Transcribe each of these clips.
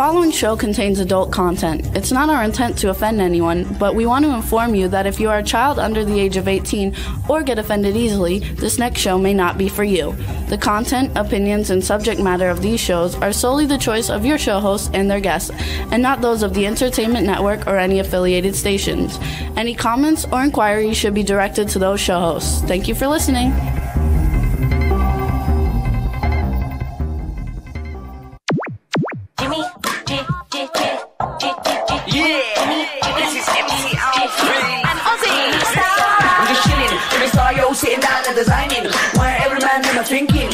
following show contains adult content. It's not our intent to offend anyone, but we want to inform you that if you are a child under the age of 18 or get offended easily, this next show may not be for you. The content, opinions, and subject matter of these shows are solely the choice of your show hosts and their guests, and not those of the Entertainment Network or any affiliated stations. Any comments or inquiries should be directed to those show hosts. Thank you for listening. Sitting down and designing, why every man in my thinking,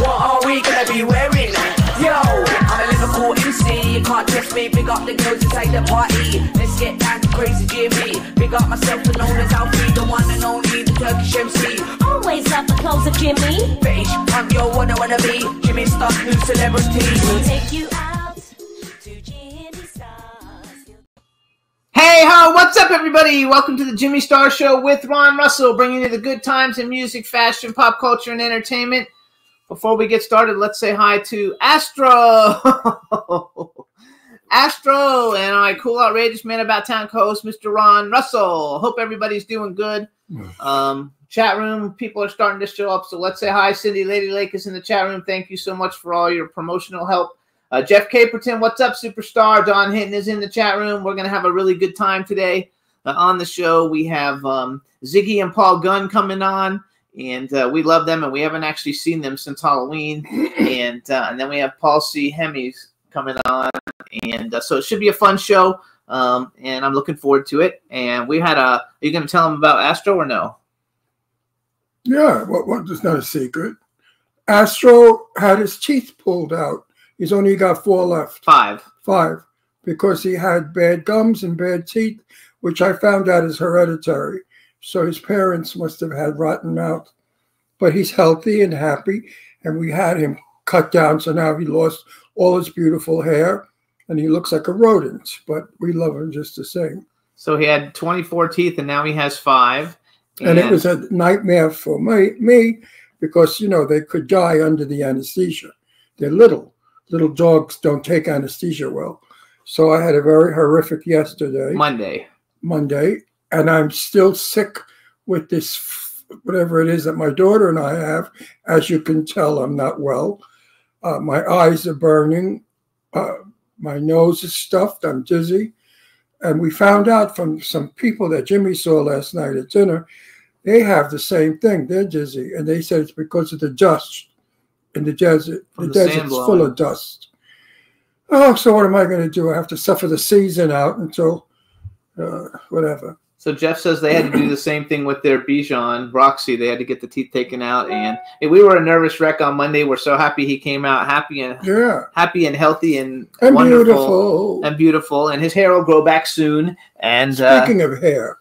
what are we gonna be wearing? Yo, I'm a Liverpool MC, you can't test me, big up the girls inside the party, let's get down to crazy Jimmy, big up myself and known as Alfie, the one and only, the Turkish MC, always love the clothes of Jimmy, bitch, I'm your wanna be, Jimmy Star, new celebrity, we'll take you out to Jimmy Stars. Hey ho, what's up everybody? Welcome to the Jimmy Star Show with Ron Russell, bringing you the good times in music, fashion, pop culture, and entertainment. Before we get started, let's say hi to Astro. Astro and my cool, outrageous man about town co-host, Mr. Ron Russell. Hope everybody's doing good. Chat room, people are starting to show up, so let's say hi. Cindy Lady Lake is in the chat room. Thank you so much for all your promotional help. Jeff Caperton, what's up, superstar? Don Hinton is in the chat room. We're going to have a really good time today on the show. We have Ziggy and Paul Gunn coming on, and we love them, and we haven't actually seen them since Halloween. And then we have Paul C. Hemies coming on, and so it should be a fun show, and I'm looking forward to it. And we had are you going to tell them about Astro or no? Yeah, well, it's not a secret. Astro had his teeth pulled out. He's only got 4 left. Five, because he had bad gums and bad teeth, which I found out is hereditary. So his parents must have had rotten mouth. But he's healthy and happy, and we had him cut down, so now he lost all his beautiful hair, and he looks like a rodent, but we love him just the same. So he had 24 teeth, and now he has 5. And it was a nightmare for me because, you know, they could die under the anesthesia. They're little. Little dogs don't take anesthesia well. So I had a very horrific yesterday. Monday. And I'm still sick with this, whatever it is that my daughter and I have. As you can tell, I'm not well. My eyes are burning. My nose is stuffed. I'm dizzy. And we found out from some people that Jimmy saw last night at dinner, they have the same thing. They're dizzy. And they said it's because of the dust. In the desert. The desert's full of dust. Oh, so what am I going to do? I have to suffer the season out until whatever. So Jeff says they had to do the same thing with their Bichon, Roxy. They had to get the teeth taken out, and we were a nervous wreck on Monday. We're so happy he came out happy and healthy and wonderful and beautiful. And his hair will grow back soon. And speaking of hair,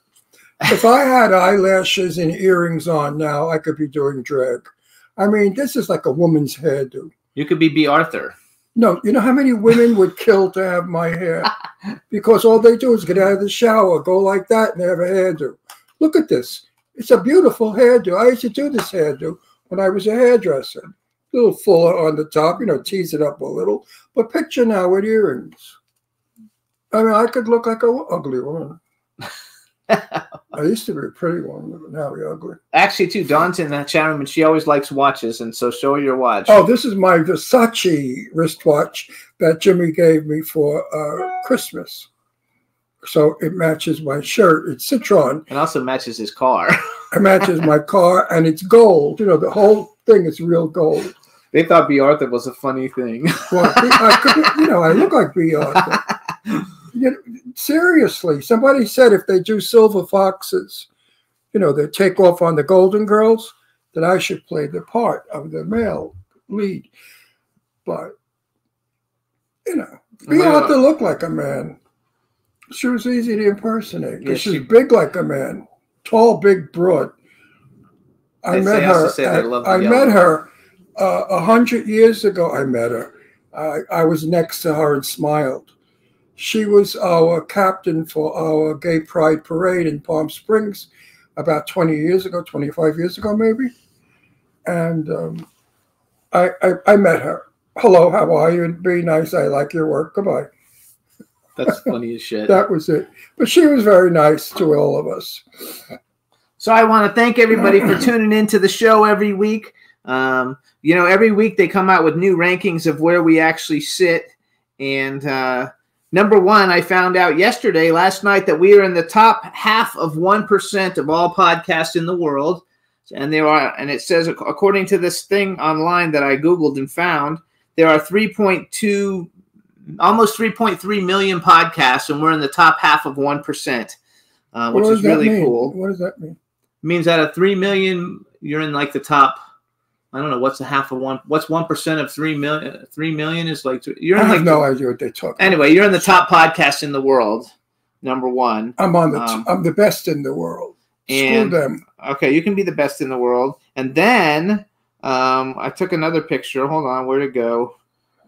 if I had eyelashes and earrings on now, I could be doing drag. I mean, this is like a woman's hairdo. You could be B. Arthur. No, you know how many women would kill to have my hair? Because all they do is get out of the shower, go like that, and they have a hairdo. Look at this. It's a beautiful hairdo. I used to do this hairdo when I was a hairdresser. A little fuller on the top, you know, tease it up a little. But picture now with earrings. I mean, I could look like an ugly woman. I used to be a pretty one, but now we're ugly. Actually, too, Dawn's in that chat room, and she always likes watches, and so show her your watch. Oh, this is my Versace wristwatch that Jimmy gave me for Christmas. So it matches my shirt. It's Citron. And also matches his car. It matches my car, and it's gold. You know, the whole thing is real gold. They thought B. Arthur was a funny thing. Well, I look like B. Arthur. You know, seriously, somebody said if they do Silver Foxes, you know, they take off on the Golden Girls, that I should play the part of the male lead. But, you know, B. Arthur looked like a man. She was easy to impersonate because she's big like a man, tall, big, broad. I met her 100 years ago. I met her. I was next to her and smiled. She was our captain for our gay pride parade in Palm Springs about 20 years ago, 25 years ago, maybe. And I met her. hello, how are you? And be nice. I like your work. Goodbye. That's funny as shit. That was it. But she was very nice to all of us. So I want to thank everybody for tuning into the show every week. Every week they come out with new rankings of where we actually sit. And number one, I found out last night, that we are in the top half of 1% of all podcasts in the world. And it says, according to this thing online that I Googled and found, there are almost 3.3 million podcasts, and we're in the top half of 1%, which is really cool. What does that mean? It means out of 3 million, you're in like the top. I don't know what's the half of one. What's 1% of 3 million? 3 million is like you're. I have no idea what they talk about. Anyway, you're in the top podcast in the world, number one. I'm I'm the best in the world. Screw them. Okay, you can be the best in the world, and then I took another picture. Hold on, where'd it go?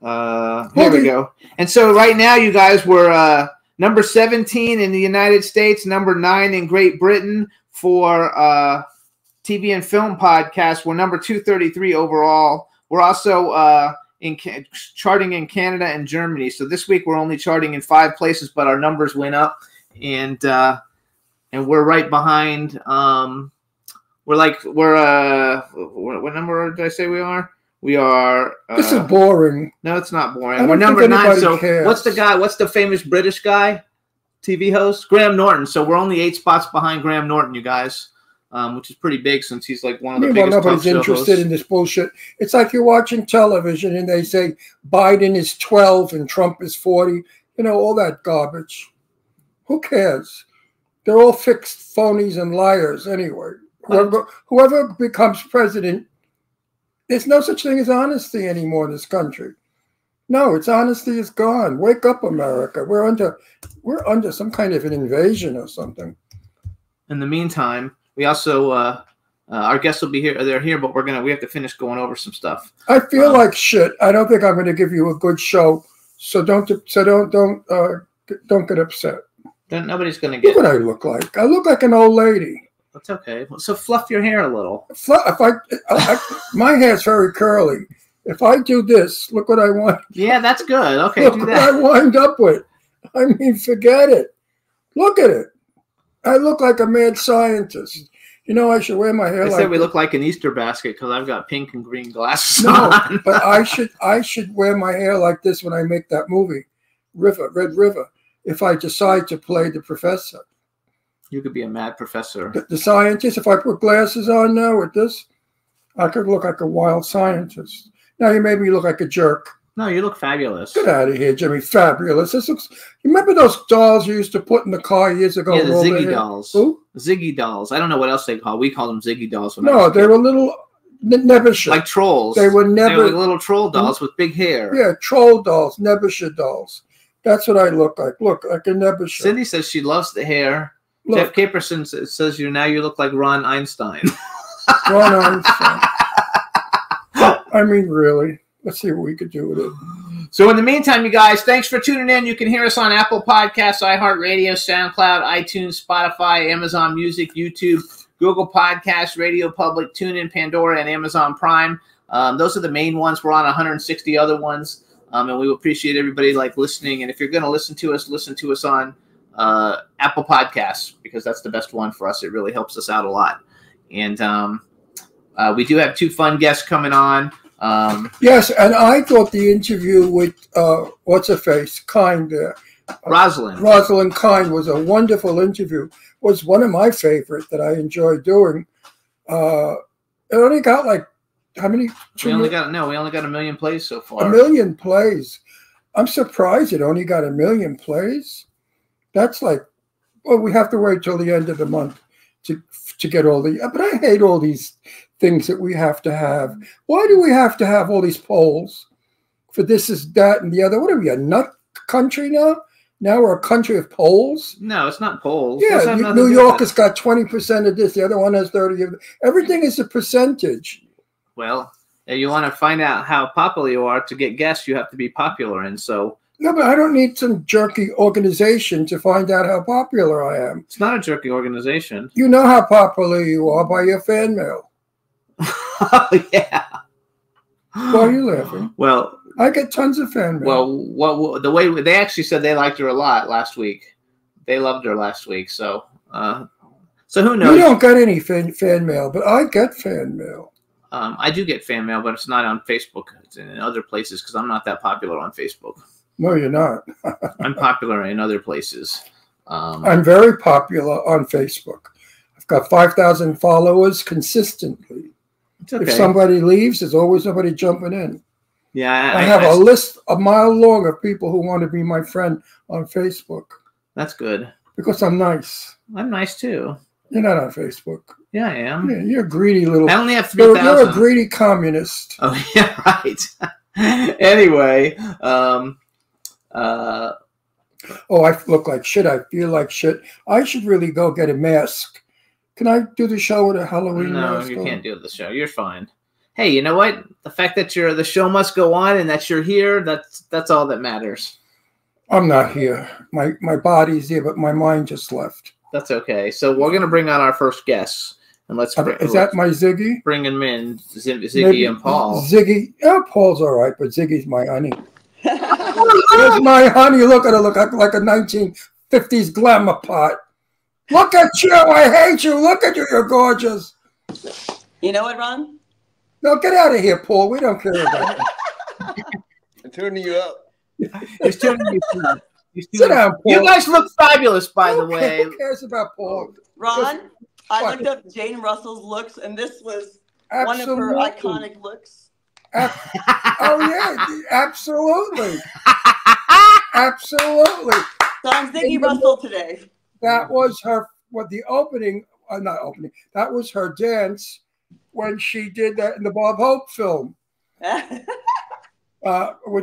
Here we go. And so right now, you guys were number 17 in the United States, number 9 in Great Britain for TV and film podcasts. We're number 233 overall. We're also charting in Canada and Germany. So this week we're only charting in 5 places, but our numbers went up, and we're right behind. What number did I say we are? We are. This is boring. No, it's not boring. We're number 9. So cares. What's the guy? What's the famous British guy? TV host? Graham Norton. So we're only 8 spots behind Graham Norton, you guys, which is pretty big since he's like one of the biggest talk show hosts. Nobody's interested in this bullshit. It's like you're watching television and they say Biden is 12 and Trump is 40. All that garbage. Who cares? They're all fixed phonies and liars anyway. Whoever becomes president. There's no such thing as honesty anymore in this country. No, honesty is gone. Wake up, America. We're under some kind of an invasion or something. In the meantime, we also our guests will be here. They're here, but we have to finish going over some stuff. I feel like shit. I don't think I'm going to give you a good show. So don't get upset. Nobody's going to get. Look what I look like. I look like an old lady. That's okay. So fluff your hair a little. My hair's very curly. If I do this, look what I want. Yeah, that's good. Okay, look do that. What I wind up with. I mean, forget it. Look at it. I look like a mad scientist. I should wear my hair. They say we look like an Easter basket because I've got pink and green glasses on. But I should wear my hair like this when I make that movie, Red River. If I decide to play the professor. You could be a mad professor. The scientist, if I put glasses on now with this, I could look like a wild scientist. Now you made me look like a jerk. No, you look fabulous. Get out of here, Jimmy. Fabulous. This looks. You remember those dolls you used to put in the car years ago? Yeah, the Ziggy dolls. Who? Ziggy dolls. I don't know what else they call. We call them Ziggy dolls. No, they were little, Nebusha. Like trolls. They were like little troll dolls with big hair. Yeah, troll dolls, Nebusha dolls. That's what I look like. Look like a Nebusha. Cindy says she loves the hair. Look. Jeff Caperson says you look like Ron Einstein. Ron Einstein. I mean, really. Let's see what we could do with it. So in the meantime, you guys, thanks for tuning in. You can hear us on Apple Podcasts, iHeartRadio, SoundCloud, iTunes, Spotify, Amazon Music, YouTube, Google Podcasts, Radio Public, TuneIn, Pandora, and Amazon Prime. Those are the main ones. We're on 160 other ones. And we appreciate everybody listening. And if you're going to listen to us on Apple Podcasts, because that's the best one for us. It really helps us out a lot. And we do have 2 fun guests coming on. Yes, and I thought the interview with what's-her-face, Kind there. Rosalind Kind was a wonderful interview. Was one of my favorite that I enjoyed doing. It only got like how many? We only got 1 million plays so far. 1 million plays. I'm surprised it only got 1 million plays. That's like, well, we have to wait till the end of the month to get all the. But I hate all these things that we have to have. Why do we have to have all these polls for this is that and the other? What are we, a nut country now? Now we're a country of polls? No, it's not polls. Yeah, New York has got 20% of this. The other one has 30%. Everything is a percentage. Well, you want to find out how popular you are to get guests, you have to be popular. And so. No, but I don't need some jerky organization to find out how popular I am. It's not a jerky organization. You know how popular you are by your fan mail. Oh, yeah. Why are you laughing? Well, I get tons of fan mail. Well, the way they actually said they liked her a lot last week. They loved her last week. So who knows? You don't get any fan mail, but I get fan mail. I do get fan mail, but it's not on Facebook. It's in other places because I'm not that popular on Facebook. No, you're not. I'm popular in other places. I'm very popular on Facebook. I've got 5,000 followers consistently. It's okay. If somebody leaves, there's always somebody jumping in. Yeah, I have a list a mile long of people who want to be my friend on Facebook. That's good. Because I'm nice. I'm nice too. You're not on Facebook. Yeah, I am. Yeah, you're a greedy little. I only have 3,000. You're a greedy communist. Oh yeah, right. Anyway, oh, I look like shit. I feel like shit. I should really go get a mask. Can I do the show with a Halloween mask? No, you can't do the show. You're fine. Hey, you know what? The fact that the show must go on and that you're here, that's all that matters. I'm not here. My body's here, but my mind just left. That's okay. So we're gonna bring on our first guests, and Is that my Ziggy? Bring him in, Ziggy Maybe and Paul. Ziggy, yeah, Paul's all right, but Ziggy's my honey. There's my honey. Look at her, look like a 1950s glamour pot. Look at you! I hate you. Look at you. You're gorgeous. You know what, Ron? No, get out of here, Paul. We don't care about you. I'm turning you up. He's turning you up. Sit down, Paul. You guys look fabulous, by the way. Who cares about Paul? Ron, I looked up Jane Russell's looks, and this was one of her iconic looks. Oh, yeah, absolutely. Absolutely. So I'm Ziggy Russell today. That was her, the opening, not opening, that was her dance when she did that in the Bob Hope film. Did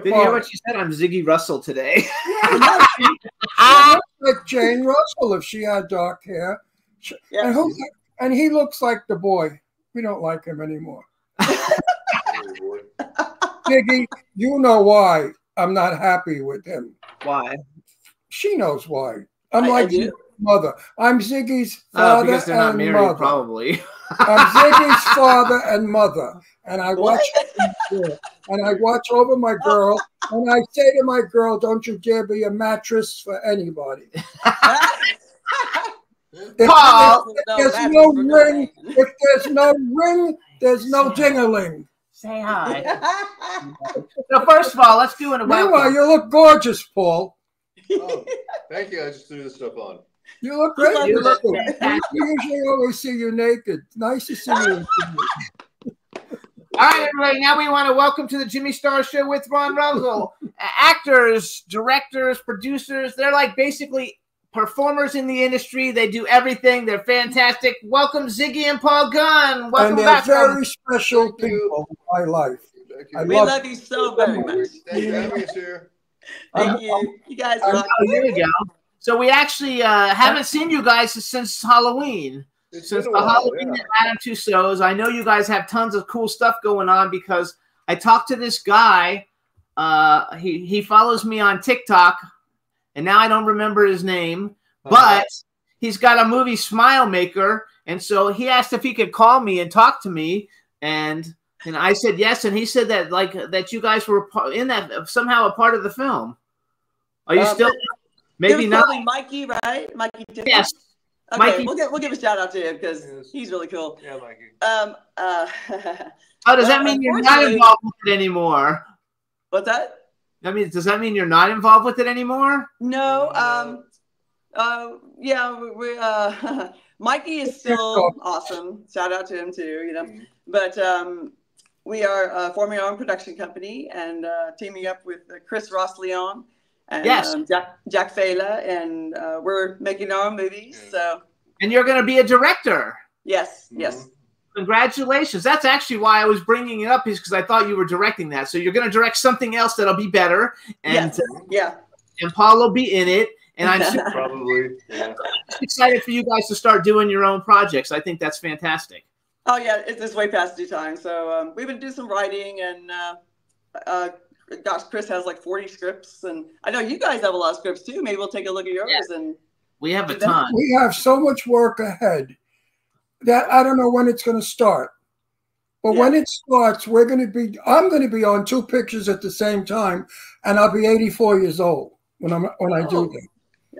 you hear what she said? I'm Ziggy Russell today. Yeah, she looks like Jane Russell if she had dark hair. Yeah. And he looks like the boy. We don't like him anymore. Ziggy, you know why I'm not happy with him. Why? She knows why. I'm like Ziggy's mother. I'm Ziggy's father because they're not and married, mother. probably. I'm Ziggy's father and mother, and I watch over my girl, and I say to my girl, "Don't you dare be a mattress for anybody." If there's no ring, there's no ding-a-ling. Say hi. So first of all, let's do it. Meanwhile, you look gorgeous, Paul. Oh, thank you. I just threw this stuff on. You look great. You look We usually always see you naked. Nice to see you. All right, everybody. Now we want to welcome to the Jimmy Star Show with Ron Russell. Actors, directors, producers. They're like basically performers in the industry. They do everything. They're fantastic. Welcome, Ziggy and Paul Gunn. Welcome back. And they're very special people in my life. We love you so very much. Thank you for having us here. Thank you. You guys rock. Here we go. So we actually haven't seen you guys since Halloween. Since the Halloween at Madame Tussauds. I know you guys have tons of cool stuff going on because I talked to this guy. He follows me on TikTok, and now I don't remember his name, but he's got a movie, Smile Maker, and so he asked if he could call me and talk to me, and I said yes, and he said that that you guys were in that somehow a part of the film. Are you still? Maybe not. Mikey, right? Mikey. Yes. Okay, Mikey. we'll give a shout out to him because he's really cool. Yeah, Mikey. Oh, does that mean you're not involved with it anymore? What's that? Does that mean you're not involved with it anymore? No. Yeah. Mikey is still awesome. Shout out to him too. You know, but we are forming our own production company and teaming up with Chris Ross Leon. And, yes. Jack Fela, and we're making our own movies. So. And you're going to be a director. Yes. Yes. Congratulations. That's actually why I was bringing it up, is because I thought you were directing that. So you're going to direct something else that'll be better. And and Paul will be in it. And I'm probably excited for you guys to start doing your own projects. I think that's fantastic. Oh yeah, it's way past due time. So we've been doing some writing, and gosh, Chris has like 40 scripts, and I know you guys have a lot of scripts too. Maybe we'll take a look at yours. Yeah. And we have a ton. We have so much work ahead that I don't know when it's going to start. But when it starts, I'm going to be on 2 pictures at the same time, and I'll be 84 years old when I do that.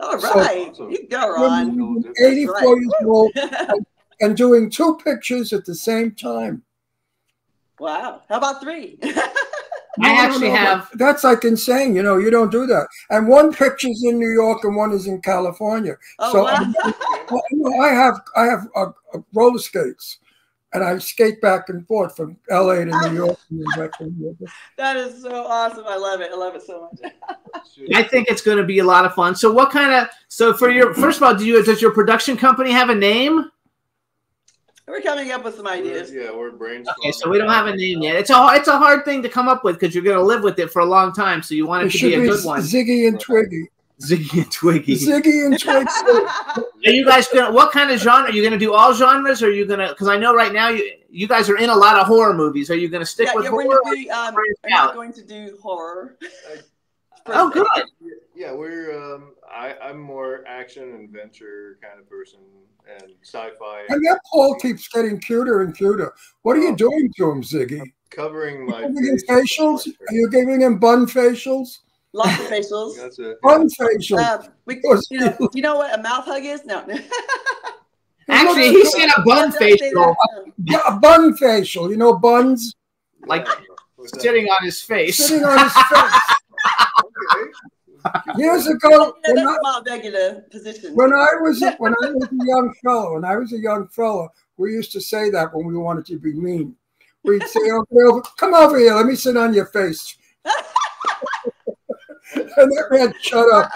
All right. So, You go, Ron. 84 right. years old and doing 2 pictures at the same time. Wow. How about 3? I actually have. That's like insane. You know, you don't do that. And 1 picture's in New York and 1 is in California. Oh, So wow. I have roller skates, and I skate back and forth from LA to New York. And then back to New York. That is so awesome. I love it. I love it so much. I think it's going to be a lot of fun. So what kind of, so for your, first of all, does your production company have a name? We're coming up with some ideas. We're brainstorming. Okay, so we don't have a name yet. It's a hard thing to come up with because you're going to live with it for a long time. So you want it to be a good one. Ziggy and Twiggy. Ziggy and Twiggy. Ziggy and Twiggy. Are you guys going to, what kind of genre? Are you going to do all genres? Or are you going to, because I know right now you guys are in a lot of horror movies. Are you going to stick with horror? We're not going to do horror. Oh, good. Yeah, I'm more action and adventure kind of person, and sci-fi. And that Paul keeps getting cuter and cuter. What are you doing to him, Ziggy? Covering my facials? Are you giving him bun facials? Lots of facials. That's it. Bun facials. Do you know what a mouth hug is? No. Actually, he said a bun facial. Yeah, a bun facial. You know buns? Like sitting on his face. Sitting on his face. Years ago, that's my regular position. When I was a young fellow, we used to say that when we wanted to be mean. We'd say, "Come over here, let me sit on your face." And that man shut up.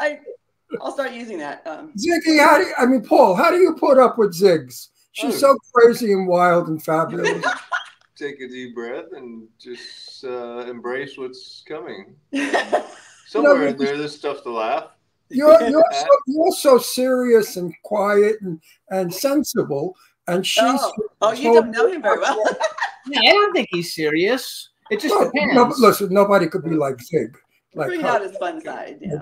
I'll start using that. Ziggy, Paul, how do you put up with Ziggs? She's so crazy and wild and fabulous. Take a deep breath and just embrace what's coming. Somewhere in there, there's stuff to laugh. You're so serious and quiet and sensible, and she's. You don't know him very well. Yeah, I don't think he's serious. It just depends. Listen, nobody could be like Zig. Bring out his fun side. Yeah.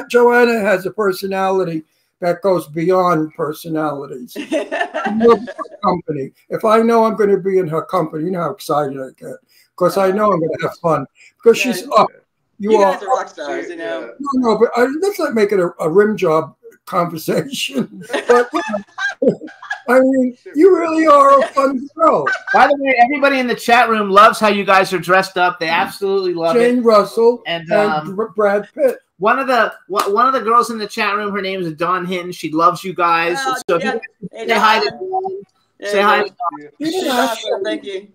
Joanna has a personality that goes beyond personalities. Company. If I know I'm going to be in her company, you know how excited I get, because I know I'm going to have fun. Because she's up. You guys are rock stars, you know. No, but let's not make it a rim job conversation. But I mean, you really are a fun girl. By the way, everybody in the chat room loves how you guys are dressed up. They absolutely love Jane Russell and Brad Pitt. One of the girls in the chat room, her name is Dawn Hinton. She loves you guys. So say hi to Dawn. Say hi to Dawn. Thank you.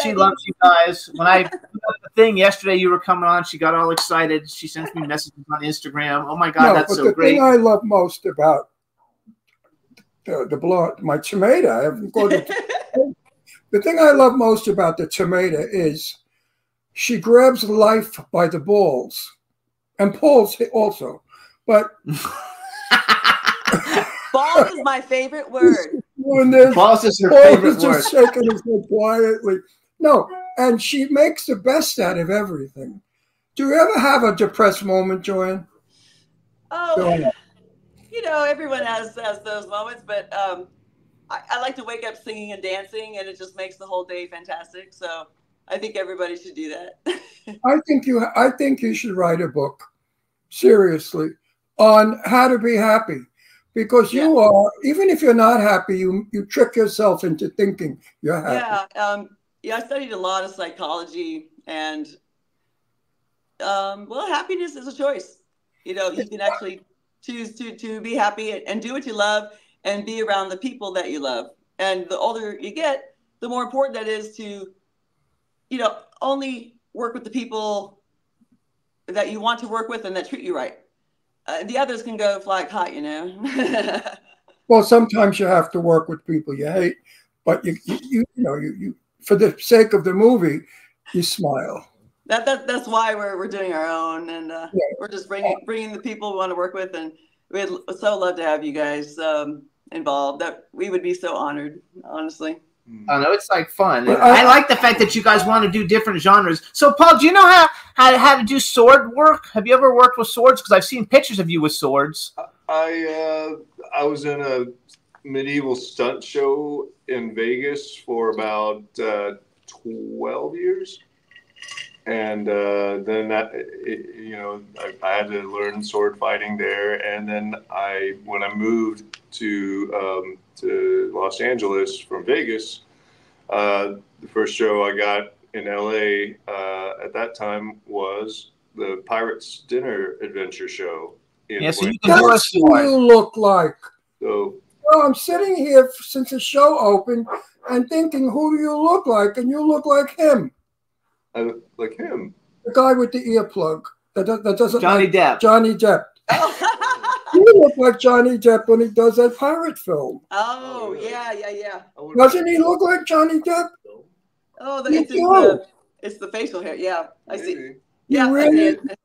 She loves you guys. When I put up the thing yesterday, you were coming on. She got all excited. She sends me messages on Instagram. Oh my God, that's so great. The thing I love most about the blonde, my tomato, I haven't got it. The thing I love most about the tomato is she grabs life by the balls, and Paul's also. But balls is my favorite word. Balls is her favorite word. Just shaking his head quietly. No, and she makes the best out of everything. Do you ever have a depressed moment, Joanne? Oh, you know, everyone has those moments, but I like to wake up singing and dancing, and it just makes the whole day fantastic. So I think everybody should do that. I think you should write a book, seriously, on how to be happy. Because you are, even if you're not happy, you trick yourself into thinking you're happy. I studied a lot of psychology, and happiness is a choice. You know, you can actually choose to be happy and do what you love and be around the people that you love. And the older you get, the more important that is to, you know, only work with the people that you want to work with and that treat you right. The others can go fly hot, you know. Well, sometimes you have to work with people you hate, but you for the sake of the movie, you smile. That's why we're doing our own, and we're just bringing the people we want to work with, and we'd so love to have you guys involved. That we would be so honored, honestly. I know it's like fun. I like the fact that you guys want to do different genres. So, Paul, do you know how to do sword work? Have you ever worked with swords? Because I've seen pictures of you with swords. I was in a medieval stunt show in Vegas for about 12 years. And then I had to learn sword fighting there. And then when I moved to Los Angeles from Vegas, the first show I got in LA at that time was the Pirates Dinner Adventure Show. So you can do That's who you look like. So, well, I'm sitting here since the show opened and thinking, who do you look like? And you look like him. I look like him. The guy with the earplug. That doesn't Johnny like Depp. Johnny Depp. You look like Johnny Depp when he does that pirate film. Oh, yeah. Doesn't he look like Johnny Depp? Oh, You it's the facial hair. Yeah, I see. Maybe. Yeah,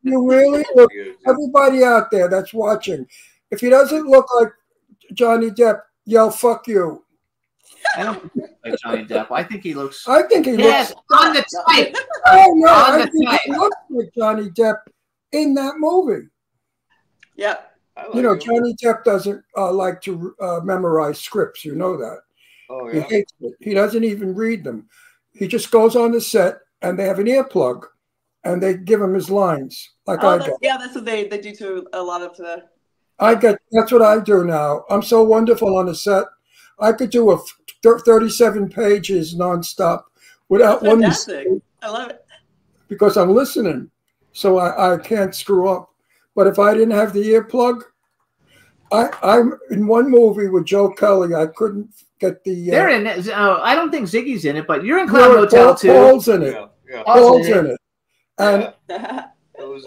You really look. Everybody out there that's watching, if he doesn't look like Johnny Depp, yell "fuck you." I don't think he looks like Johnny Depp. I think he looks. I think he Yes, looks. on the type. Oh no, On I the think type. he looks like Johnny Depp in that movie. Yeah. You know, Johnny Depp doesn't like to memorize scripts. You know that. Oh He yeah. hates it. He doesn't even read them. He just goes on the set, and they have an earplug, and they give him his lines, like I do. Yeah, that's what they do to a lot of the. That's what I do now. I'm so wonderful on the set. I could do 37 pages nonstop without one Fantastic. mistake I love it. because I'm listening, so I can't screw up. But if I didn't have the earplug, I'm in one movie with Joe Kelly. I couldn't get the. They're in it. I don't think Ziggy's in it, but you're in Clown Motel too. Paul's in it. Yeah. Paul's in it. And That was,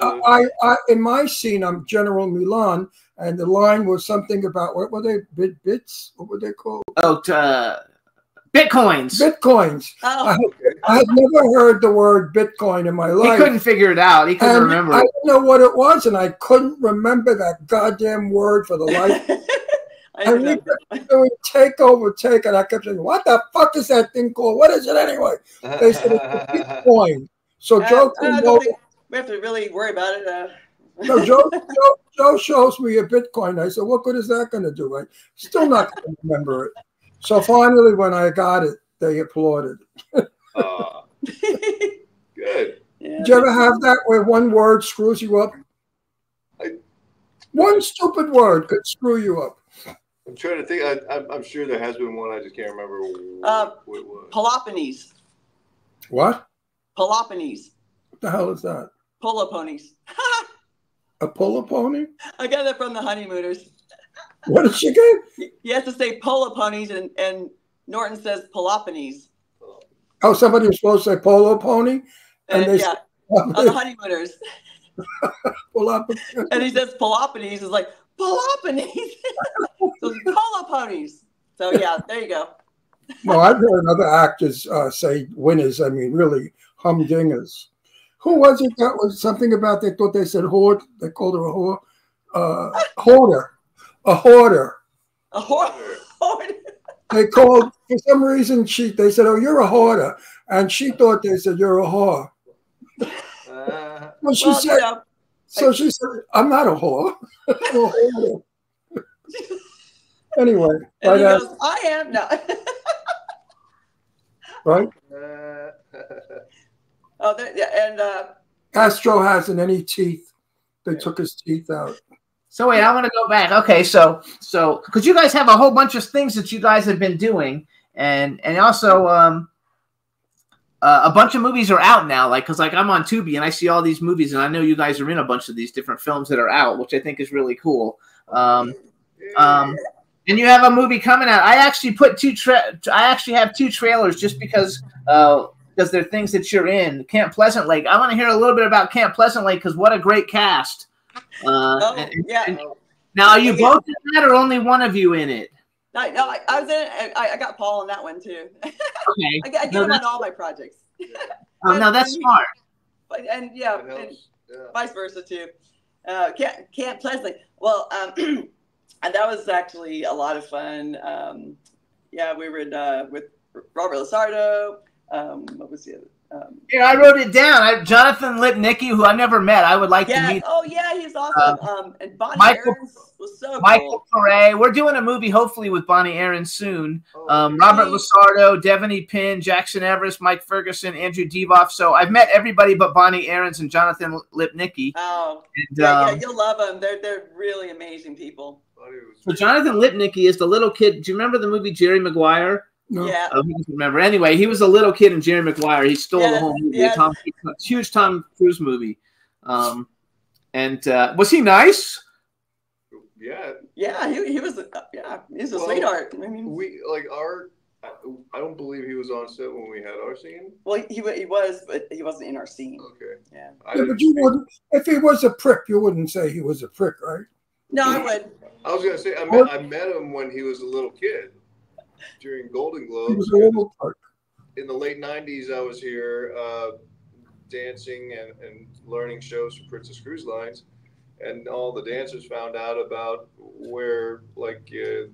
I in my scene, I'm General Milan, and the line was something about what were they bits? What were they called? Oh, Bitcoins. Bitcoins. Oh. I had never heard the word Bitcoin in my He life. couldn't figure it out. He couldn't And remember I it. didn't know what it was, and I couldn't remember that goddamn word for the life. And we kept doing take over take, and I kept saying, "What the fuck is that thing called? What is it anyway?" They said it's a Bitcoin. So Joe, I don't think we have to really worry about it. no, Joe shows me a Bitcoin. I said, "What good is that going to do?" I still not going to remember it. So finally, when I got it, they applauded. good. Yeah. Did you ever have that where one word screws you up? One stupid word could screw you up. I'm trying to think. I'm sure there has been one. I just can't remember what it was. Peloponnese. What? Peloponnese. What the hell is that? Polo ponies. A polo pony? I got that from the honeymooners. What did she get? You have to say polo ponies, and Norton says Peloponnese. Oh, somebody was supposed to say polo pony? And they yeah, said, on the honeymooners. pull up. And he says Peloponnese is like, Peloponnese. So it's polo ponies. So yeah, there you go. No, I've heard other actors say winners. I mean, really humdingers. Who was it that was something about they thought they said hoard? They called her a whore. Hoarder. A hoarder. A hoarder. They called, for some reason, they said, "Oh, you're a hoarder." And she thought they said, "You're a whore." Well, she said, she said, "I'm not a whore." I'm a hoarder. Anyway. And right he after, goes, I am not. right? Oh, and Castro hasn't any teeth. They took his teeth out. So wait, I want to go back. Okay, so because you guys have a whole bunch of things that you guys have been doing, and also a bunch of movies are out now. Because I'm on Tubi and I see all these movies, and I know you guys are in a bunch of these different films that are out, which I think is really cool. And you have a movie coming out. I actually put I actually have two trailers just because they're things that you're in. Camp Pleasant Lake. I want to hear a little bit about Camp Pleasant Lake because what a great cast. Now, are you both in that, or only one of you in it? No, I was in it. I got Paul in that one too. Okay, I get him on all my projects. No, that's smart. And vice versa too. Camp Pleasant Lake. Well, and that was actually a lot of fun. We were in, with Robert Lasardo. What was the Yeah, I wrote it down. Jonathan Lipnicki, who I never met. I would like to meet. Oh yeah, he's awesome. And Bonnie Michael Aarons was so Michael cool. Pare. We're doing a movie, hopefully, with Bonnie Aaron soon. Oh, Robert Lasardo, Devaney Pinn, Jackson Everest, Mike Ferguson, Andrew Devoff. So I've met everybody but Bonnie Aarons and Jonathan Lipnicki. Oh, And, yeah, you'll love them. They're really amazing people. So Jonathan Lipnicki is the little kid. Do you remember the movie Jerry Maguire? No. Yeah. He doesn't remember. Anyway, he was a little kid in Jerry Maguire. He stole the whole movie. Yes. Huge Tom Cruise movie. And was he nice? Yeah. Yeah, he was. He's a sweetheart. I mean, I don't believe he was on set when we had our scene. well, he was, but he wasn't in our scene. Okay. Yeah. Yeah, but you wouldn't. If he was a prick, you wouldn't say he was a prick, right? No, I would. I was gonna say I met him when he was a little kid during Golden He Globes. was a little prick. In the late '90s, I was here dancing and learning shows for Princess Cruise Lines, and all the dancers found out about where the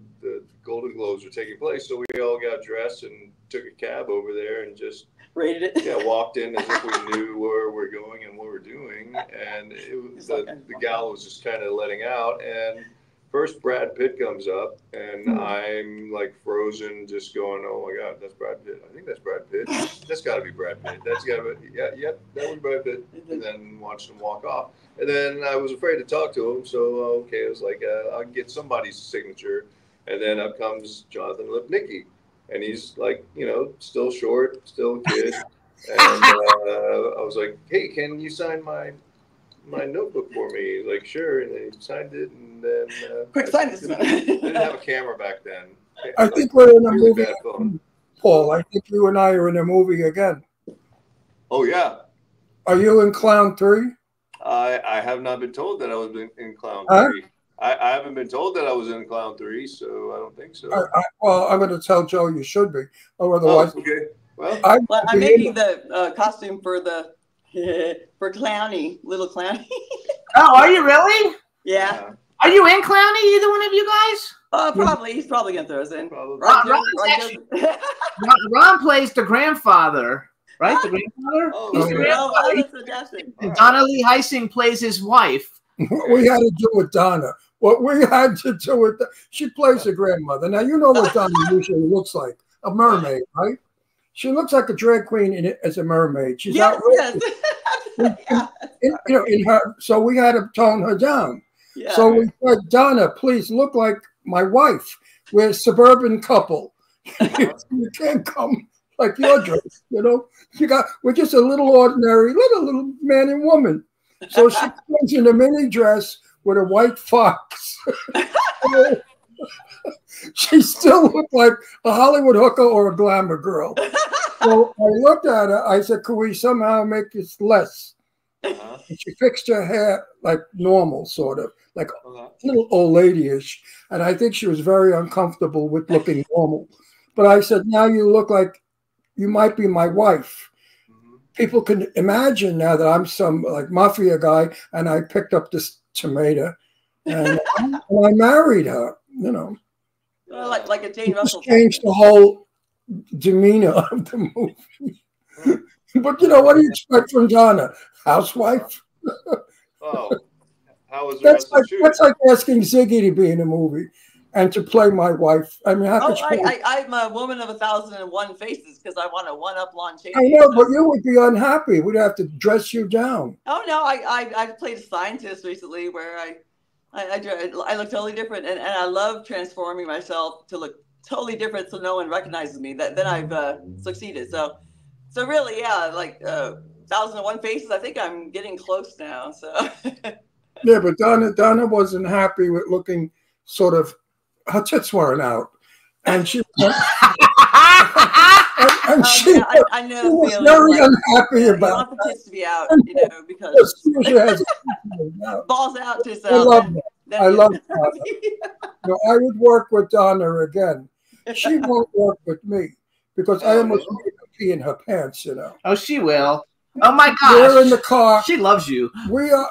Golden Globes were taking place. So we all got dressed and took a cab over there and just Rated it. yeah walked in as if we knew where we're going and what we're doing. And it was the gal was just kind of letting out. And first Brad Pitt comes up, and I'm like frozen, just going, "Oh my God, that's Brad Pitt! I think that's Brad Pitt. That's got to be Brad Pitt. That's got to be yep, that was Brad Pitt." And then watched him walk off. And then I was afraid to talk to him, so okay, I was like, I'll get somebody's signature. And then up comes Jonathan Lipnicki, and he's like, still short, still a kid. And I was like, "Hey, can you sign my notebook for me?" He's like, "Sure." And then he signed it, and then Quick, sign this. I didn't have a camera back then. I think we're in a Really movie, bad phone. Paul. I think you and I are in a movie again. Oh yeah, Are you in Clown 3? I have not been told that I was in Clown Huh? 3. I haven't been told that I was in Clown 3, so I don't think so. Well, I'm going to tell Joe you should be, or otherwise. Okay. Well, I'm making the costume for the for Clowny, little Clowny. Oh, are you really? Yeah. Are you in Clowny, either one of you guys? Probably. He's probably gonna throw us in. Probably. Ron plays the grandfather, right? The grandfather? Oh, He's okay. the grandfather. That's fantastic. And Donna Lee Heising plays his wife. we had to do with Donna. What we had to do with she plays a grandmother. Now you know what Donna usually looks like, a mermaid, right? She looks like a drag queen as a mermaid. She's outrageous. In her. So we had to tone her down. Yeah. So we said, "Donna, please look like my wife. We're a suburban couple. You can't come like your dress. We're just a little ordinary, little man and woman." So she comes in a mini dress with a white fox. She still looked like a Hollywood hooker or a glamour girl. So I looked at her. I said, "Could we somehow make this less?" And she fixed her hair like normal, sort of, like a little old lady-ish. And I think she was very uncomfortable with looking normal. But I said, "Now you look like you might be my wife." People can imagine now that I'm some like mafia guy, and I picked up this tomato, and I married her. Like a Jane Russell. Changed the whole demeanor of the movie. But what do you expect from Donna? Housewife? Oh, how was the rest of the shoot? That's like asking Ziggy to be in a movie and to play my wife. I mean, how could I'm a woman of 1,001 faces because I want a one-up Lon Chaney. I know, but you would be unhappy. We'd have to dress you down. Oh no, I played a scientist recently where I look totally different, and I love transforming myself to look totally different so no one recognizes me. Then I've succeeded. So really, yeah, like 1,001 faces. I think I'm getting close now. So yeah, but Donna wasn't happy with looking sort of. Her tits weren't out, and she and she, I know she was very unhappy about. You want the tits to be out, because she has balls out, tits out. I love that. I love that. I would work with Donna again. She won't work with me because I almost made her pee in her pants. Oh, she will. Oh my gosh! We're in the car. She loves you. We are.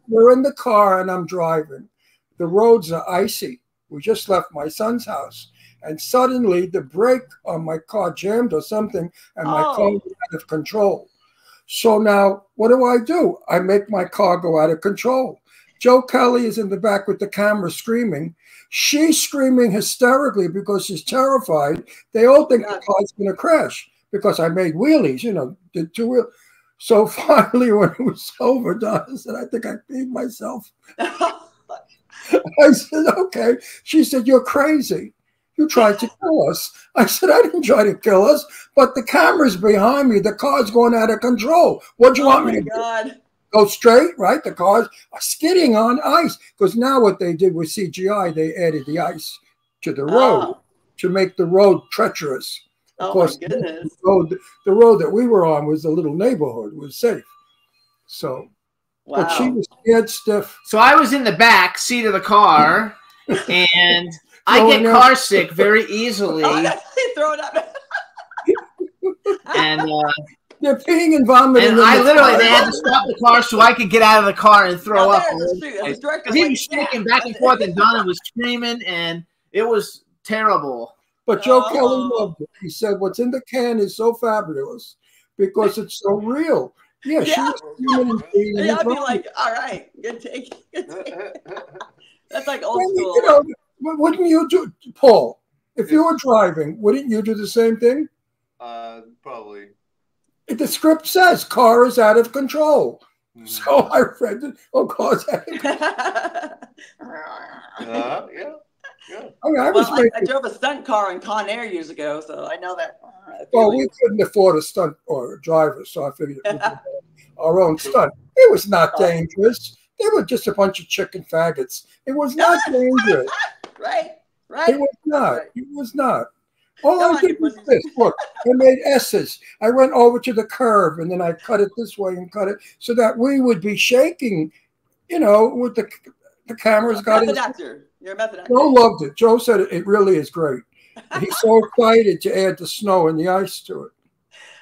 We're in the car, and I'm driving. The roads are icy. We just left my son's house. and suddenly the brake on my car jammed or something, and my car was out of control. So now what do? I make my car go out of control. Joe Kelly is in the back with the camera screaming. She's screaming hysterically because she's terrified. They all think the car's going to crash because I made wheelies, you know, did two-wheel. So finally, when it was over, Donna said, I think I peed myself. I said, okay. She said, you're crazy. You tried to kill us. I said, I didn't try to kill us, but the camera's behind me. The car's going out of control. What do you want me to do? Go straight, right? The cars are skidding on ice. Because now what they did with CGI, they added the ice to the road to make the road treacherous. Of course, my goodness. The road that we were on was a little neighborhood. It was safe. So, but she was scared stiff. So I was in the back seat of the car, and I get car sick very easily. Throw it up. And they're peeing and vomiting. And they had to stop the car so I could get out of the car and throw up. Because he was shaking back and forth, and Donna was screaming, and it was terrible. But Joe Kelly loved it. He said, what's in the can is so fabulous because it's so real. Yeah, she was human and being. I'd be like, all right, good take. Good take. That's like old school. You know, wouldn't you do, Paul, if you were driving, wouldn't you do the same thing? Probably. The script says car is out of control. So I read it. Oh, car's out of control. Yeah. I mean, I drove a stunt car in Con Air years ago, so I know that. Well, we couldn't afford a stunt or a driver, so I figured we could our own stunt. It was not dangerous. They were just a bunch of chicken faggots. It was not dangerous. Right. It was not. Right. It was not. All I did was this. Look, I made S's. I went over to the curve, and then I cut it this way and cut it so that we would be shaking, you know, with the cameras got in. You're a method actor. Joe loved it. Joe said it really is great. He's so excited to add the snow and the ice to it.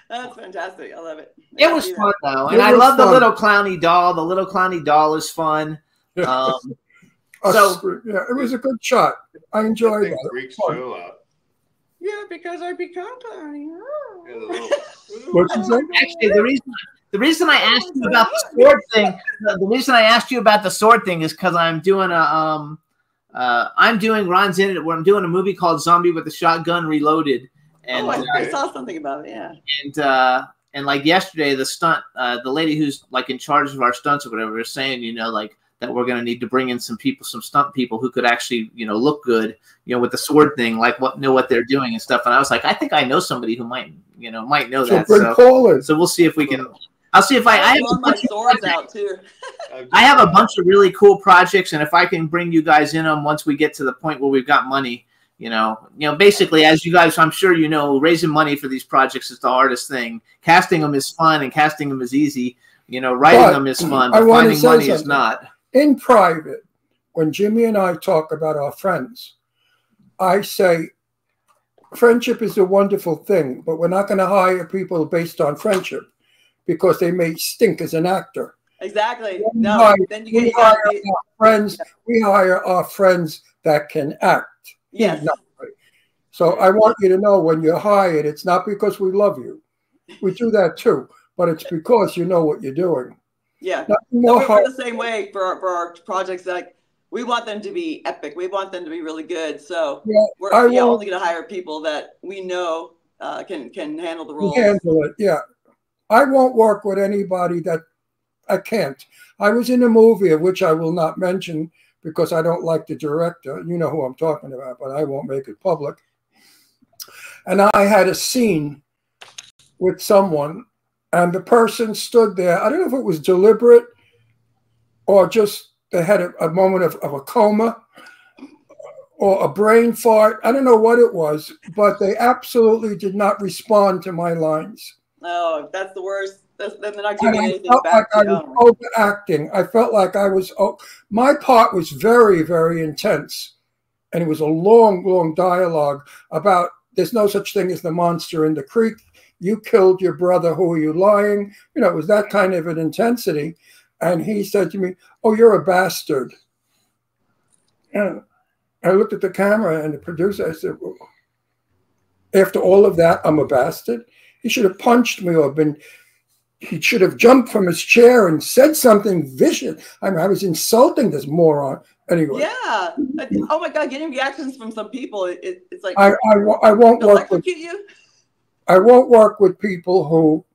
That's fantastic. I love it. It was fun, though. And I love the little clowny doll. The little clowny doll is fun. So yeah, it was a good shot. I enjoyed that. Yeah, because I become clowny. What'd you say? Actually, the reason I asked you about the sword thing, the reason I asked you about the sword thing is because I'm doing Ron's in it where I'm doing a movie called Zombie with a Shotgun Reloaded. And I saw something about it, yeah. And like yesterday, the lady who's like in charge of our stunts or whatever was saying, you know, like that we're going to need to bring in some stunt people who could actually, you know, look good, you know, with the sword thing, like know what they're doing and stuff. And I was like, I think I know somebody who might know that. So we'll see if we can. I'll see if I have my swords out too. I have a bunch of really cool projects, and if I can bring you guys in on once we get to the point where we've got money, you know, basically, as you guys, I'm sure you know, raising money for these projects is the hardest thing. Casting them is fun, and casting them is easy. You know, writing them is fun, but finding money is not. In private, when Jimmy and I talk about our friends, I say, friendship is a wonderful thing, but we're not going to hire people based on friendship because they may stink as an actor. Exactly. Then we hire our friends that can act. Yes. So I want you to know when you're hired, it's not because we love you. We do that too, but it's because you know what you're doing. Yeah. We're the same way for our projects. Like we want them to be epic. We want them to be really good. So we're only going to hire people that we know can handle the roles. Handle it, yeah. I won't work with anybody that I can't. I was in a movie of which I will not mention because I don't like the director. You know who I'm talking about, but I won't make it public. And I had a scene with someone, and the person stood there. I don't know if it was deliberate or just they had a moment of a coma or a brain fart. I don't know what it was, but they absolutely did not respond to my lines. Oh, that's the worst. Then they're not giving anything back. I was overacting. I felt like I was. My part was very, very intense, and it was a long, long dialogue about there's no such thing as the monster in the creek. You killed your brother. Who are you lying? You know, it was that kind of an intensity. And he said to me, "Oh, you're a bastard." And I looked at the camera and the producer. I said, well, after all of that, I'm a bastard. He should have punched me or been. He should have jumped from his chair and said something vicious. I mean, I was insulting this moron. Anyway. Yeah. Oh my God, getting reactions from some people, it's like I won't work with you. I won't work with people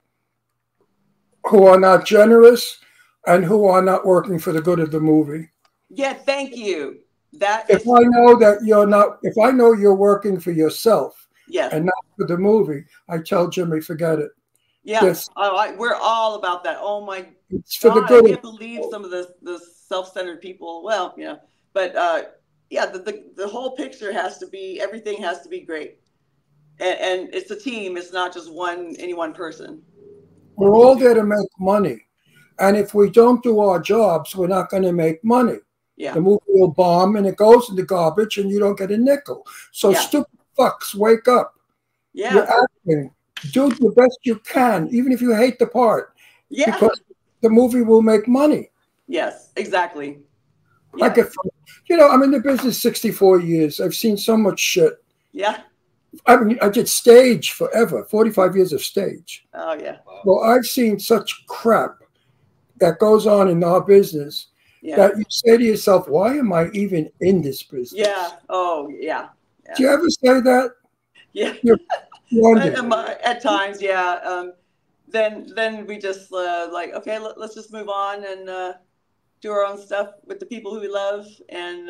who are not generous and who are not working for the good of the movie. Yeah, thank you. If I know that you're not, if I know you're working for yourself, yes, and not for the movie, I tell Jimmy, forget it. Yeah, Yes. we're all about that. Oh my It's for God, the good. I can't believe some of the self-centered people. Well, you know, but yeah, the whole picture has to be, everything has to be great, and it's a team. It's not just any one person. We're all there to make money, and if we don't do our jobs, we're not going to make money. Yeah. The movie will bomb, and it goes in the garbage, and you don't get a nickel. So stupid fucks, wake up. Yeah. You're acting. Do the best you can, even if you hate the part. Yeah. Because the movie will make money. Yes, exactly. Yeah. You know, I'm in the business 64 years. I've seen so much shit. Yeah. I mean, I did stage forever, 45 years of stage. Oh, yeah. Well, I've seen such crap that goes on in our business that you say to yourself, why am I even in this business? Yeah. Oh, yeah. Do you ever say that? Yeah. At times, yeah. Then we just like, okay, let's just move on and do our own stuff with the people who we love and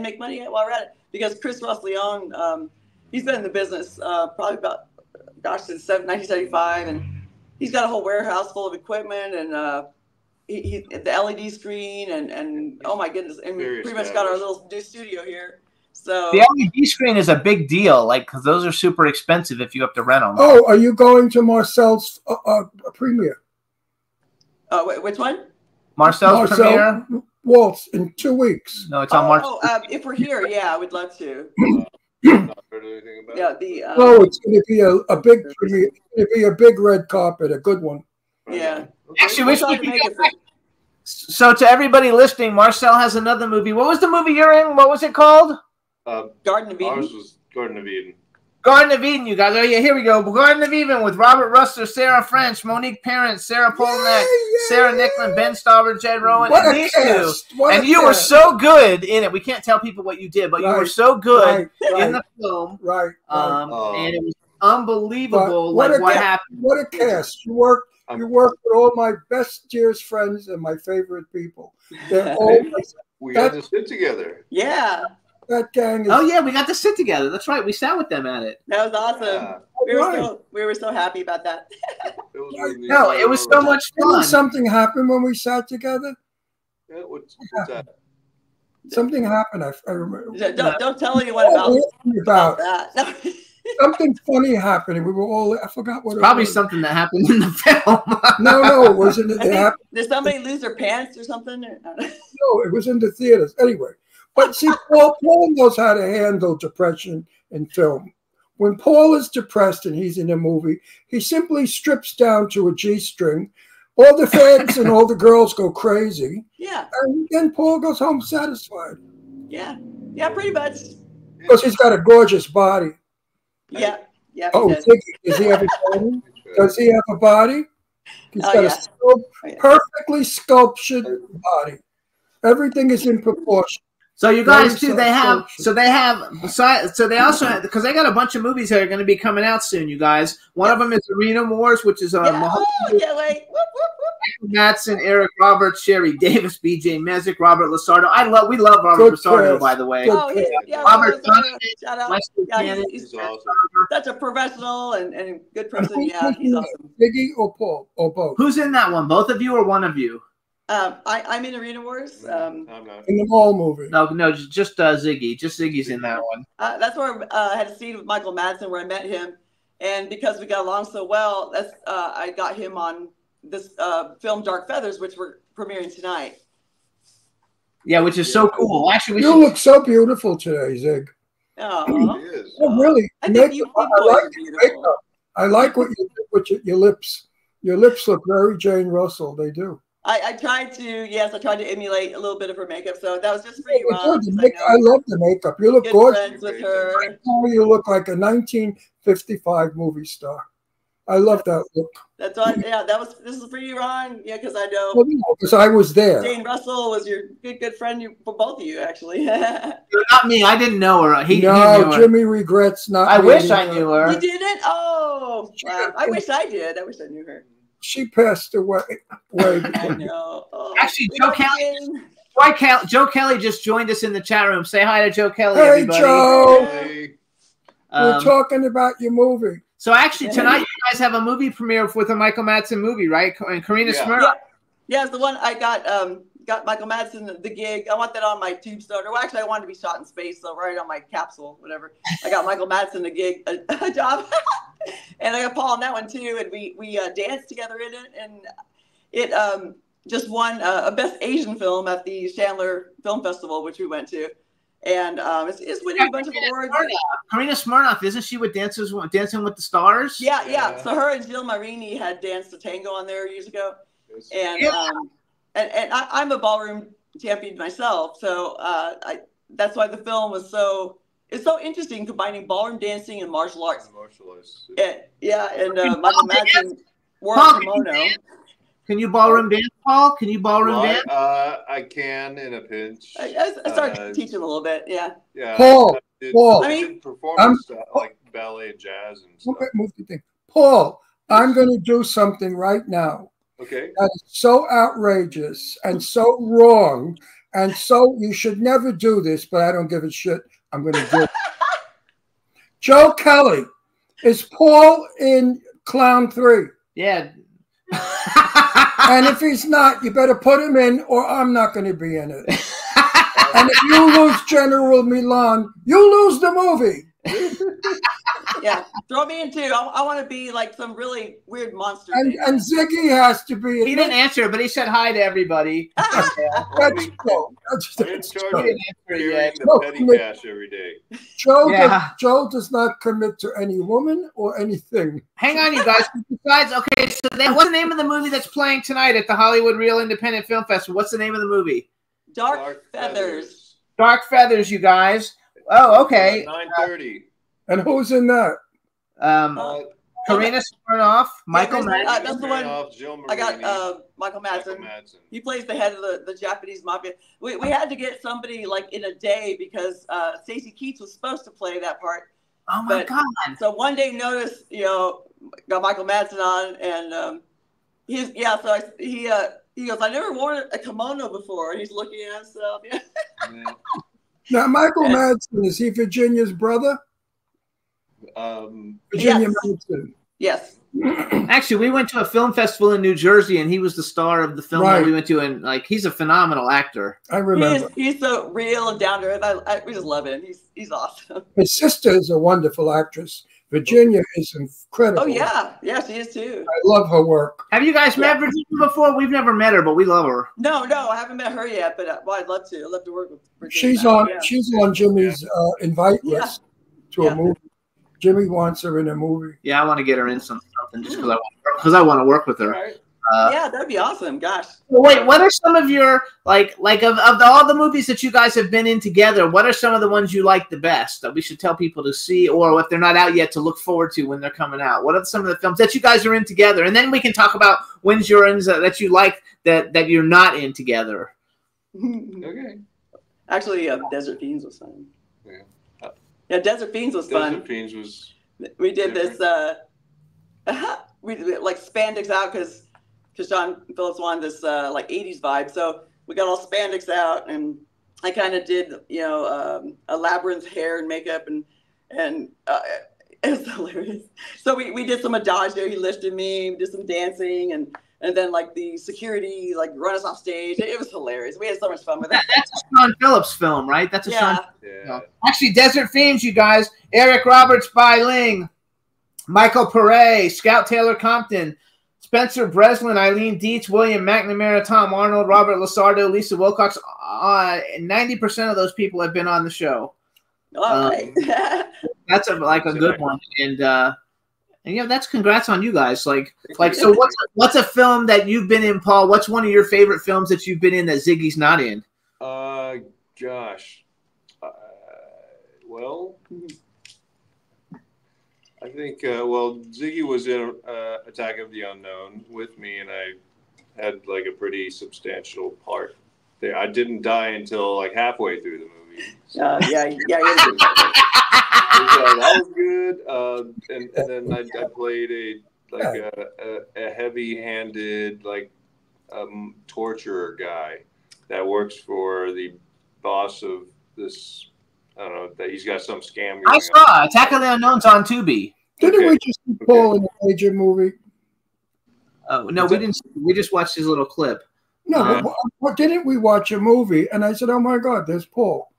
make money while we're at it. Because Chris Ross Leon, he's been in the business probably about, since 1975, and he's got a whole warehouse full of equipment and the LED screen and oh my goodness, and we pretty much got our little new studio here. So the LED screen is a big deal, like, because those are super expensive if you have to rent them. Oh, are you going to Marcel's premiere? Which one? Marcel's premiere? Waltz in 2 weeks. No, it's on March. If we're here, yeah, I would love to. Not heard anything about Yeah, it's going to be a big premiere. It's going to be a big red carpet, a good one. Yeah. Actually, we should make it. So, to everybody listening, Marcel has another movie. What was the movie you're in? What was it called? Garden of Eden. Ours was Garden of Eden. Garden of Eden, you guys. Oh, yeah, here we go. Garden of Eden with Robert Russell, Sarah French, Monique Parent, Sarah Polnack, Sarah Nicklin, Ben Stauber, Jed Rowan, and these two. And you were so good in it. We can't tell people what you did, but you were so good in the film. Right. And it was unbelievable what happened. What a cast. You worked with all my best, dearest friends and my favorite people. They're all we got to sit together. Yeah. That gang is, oh yeah, we got to sit together. That's right. We sat with them at it. That was awesome. We were so happy about that. It was so much fun. Didn't something happen when we sat together? Yeah, what's that? Something happened. I remember. Don't tell anyone about that. No. Something funny happened. And we were all. I forgot what. Probably something that happened in the film. No, it wasn't. Did somebody lose their pants or something? No, it was in the theaters. Anyway. But see, Paul knows how to handle depression in film. When Paul is depressed and he's in a movie, he simply strips down to a G-string. All the fags and all the girls go crazy. Yeah. And then Paul goes home satisfied. Yeah. Yeah, pretty much. Because he's got a gorgeous body. Yeah. Yeah. Oh, does he have a body? Does he have a body? He's got a perfectly sculptured body. Everything is in proportion. So you guys too, they also have, because they got a bunch of movies that are going to be coming out soon, you guys. One of them is Arena Wars, which is wait. Michael Madsen, Eric Roberts, Sherry Davis, BJ Mezek, Robert Lasardo. We love Robert Lasardo, by the way. Robert shout out. He's awesome. Such a professional and good person. Yeah, he's awesome. Ziggy or Paul or both? Who's in that one? Both of you or one of you? I'm in Arena Wars. In the mall movie. No, just Ziggy. Just Ziggy's in that one. That's where I had a scene with Michael Madsen where I met him, and because we got along so well, that's I got him on this film Dark Feathers, which we're premiering tonight. Yeah, which is so cool. Actually, you look so beautiful today, Zig. Oh, really? I think I like what you did with your lips. Your lips look very Jane Russell. They do. I tried to emulate a little bit of her makeup. So that was just for you, You Ron. do. 'cause I love the makeup. You look good gorgeous. friends with her. You look like a 1955 movie star. I love that look. That's why, yeah, this is for you, Ron. Yeah, because I know Well, because I was there. Jane Russell was your good friend for both of you, actually. Not me. I didn't know her. He knew her. Jimmy regrets not. I wish meeting I her. knew her. You didn't? Oh, wow. I wish I did. I wish I knew her. She passed away. I know. Oh, Actually, we Joe love you, Kelly. Jane. Joe Kelly just joined us in the chat room. Say hi to Joe Kelly, Hey, everybody. Joe. Hey, We're talking about your movie. So actually, tonight you guys have a movie premiere with a Michael Madsen movie, right? And Karina Smirnoff. Yeah, it's the one I got Michael Madsen the gig. I want that on my tombstone. Well, actually, I wanted to be shot in space, so right on my capsule, whatever. I got Michael Madsen the gig, a job, and I got Paul on that one too. And we danced together in it, and it just won a Best Asian Film at the Chandler Film Festival, which we went to. And it's winning a bunch of awards. Karina Smirnoff, isn't she with Dancing with the Stars? Yeah. So her and Jill Marini had danced a tango on there years ago, and I'm a ballroom champion myself, so that's why the film was it's so interesting, combining ballroom dancing and martial arts. And Michael Madsen wore a kimono. Can you ballroom dance, Paul? Can you ballroom dance? I can in a pinch. I started to teach him a little bit. Yeah. Paul. I did performance stuff like ballet and jazz and stuff. Paul, I'm going to do something right now. Okay. That is so outrageous and so wrong, and so you should never do this. But I don't give a shit. I'm going to do it. Joe Kelly, is Paul in Clown 3? Yeah. And if he's not, you better put him in, or I'm not going to be in it. And if you lose General Milan, you lose the movie. Yeah, throw me in too. I want to be like some really weird monster. And Ziggy has to be. He didn't answer, but he said hi to everybody. That's cool. I'm in charge of He carrying didn't the petty cash every day. Joe does not commit to any woman or anything. Hang on, you guys. Besides, okay, so then what's the name of the movie that's playing tonight at the Hollywood Real Independent Film Festival? What's the name of the movie? Dark Feathers. Dark Feathers, you guys. Oh, okay. 9:30. And who's in that? Karina Smirnoff, Michael Madsen. That's the one. I got Michael Madsen. He plays the head of the Japanese mafia. We had to get somebody like in a day because Stacey Keats was supposed to play that part. Oh my God! So one day notice, got Michael Madsen on, and he goes, I never worn a kimono before, and he's looking at himself. Yeah. Now, Michael Madsen, is he Virginia's brother? Virginia Madsen. Yes. Actually, we went to a film festival in New Jersey, and he was the star of the film that we went to, and he's a phenomenal actor. I remember. He's so real and down to earth. We just love him. He's awesome. His sister is a wonderful actress. Virginia is incredible. Oh yeah, she is too. I love her work. Have you guys met Virginia before? We've never met her, but we love her. No, I haven't met her yet, but I'd love to. I'd love to work with Virginia. She's on Jimmy's invite list to a movie. Jimmy wants her in a movie. Yeah, I want to get her in something just because I want to work with her. Right. Yeah, that'd be awesome. Gosh. Well, wait, what are some of your of all the movies that you guys have been in together? What are some of the ones you like the best that we should tell people to see, or if they're not out yet, to look forward to when they're coming out? What are some of the films that you guys are in together, and then we can talk about ones you're in that you like that you're not in together. Okay. Actually, Desert Fiends was fun. Yeah, Desert Fiends was fun. Desert Fiends was. We did this. We did like spandex out because John Phillips wanted this like 80s vibe. So we got all spandex out, and I kind of did a labyrinth hair and makeup, and it was hilarious. So we did some adagio. He lifted me, did some dancing, and then like the security run us off stage. It was hilarious. We had so much fun with it. That's a Sean Phillips film, right? That's a Sean. Yeah. Actually, Desert Fiends, you guys. Eric Roberts, Bai Ling, Michael Pere, Scout Taylor Compton, Spencer Breslin, Eileen Dietz, William McNamara, Tom Arnold, Robert Lasardo, Lisa Wilcox. 90% of those people have been on the show. All right. That's a good one. And And yeah, that's congrats on you guys. Like so what's a film that you've been in, Paul? What's one of your favorite films that you've been in that Ziggy's not in? Gosh. Well, I think Ziggy was in Attack of the Unknown with me, and I had like a pretty substantial part there. I didn't die until like halfway through the movie. So. That was good. And then I played a heavy-handed torturer guy that works for the boss of this. I don't know that he's got some scam. I saw Attack of the Unknown's on Tubi. Didn't we just see Paul in a major movie? Oh no, we didn't. We just watched his little clip. No, but didn't we watch a movie? And I said, "Oh my God, there's Paul."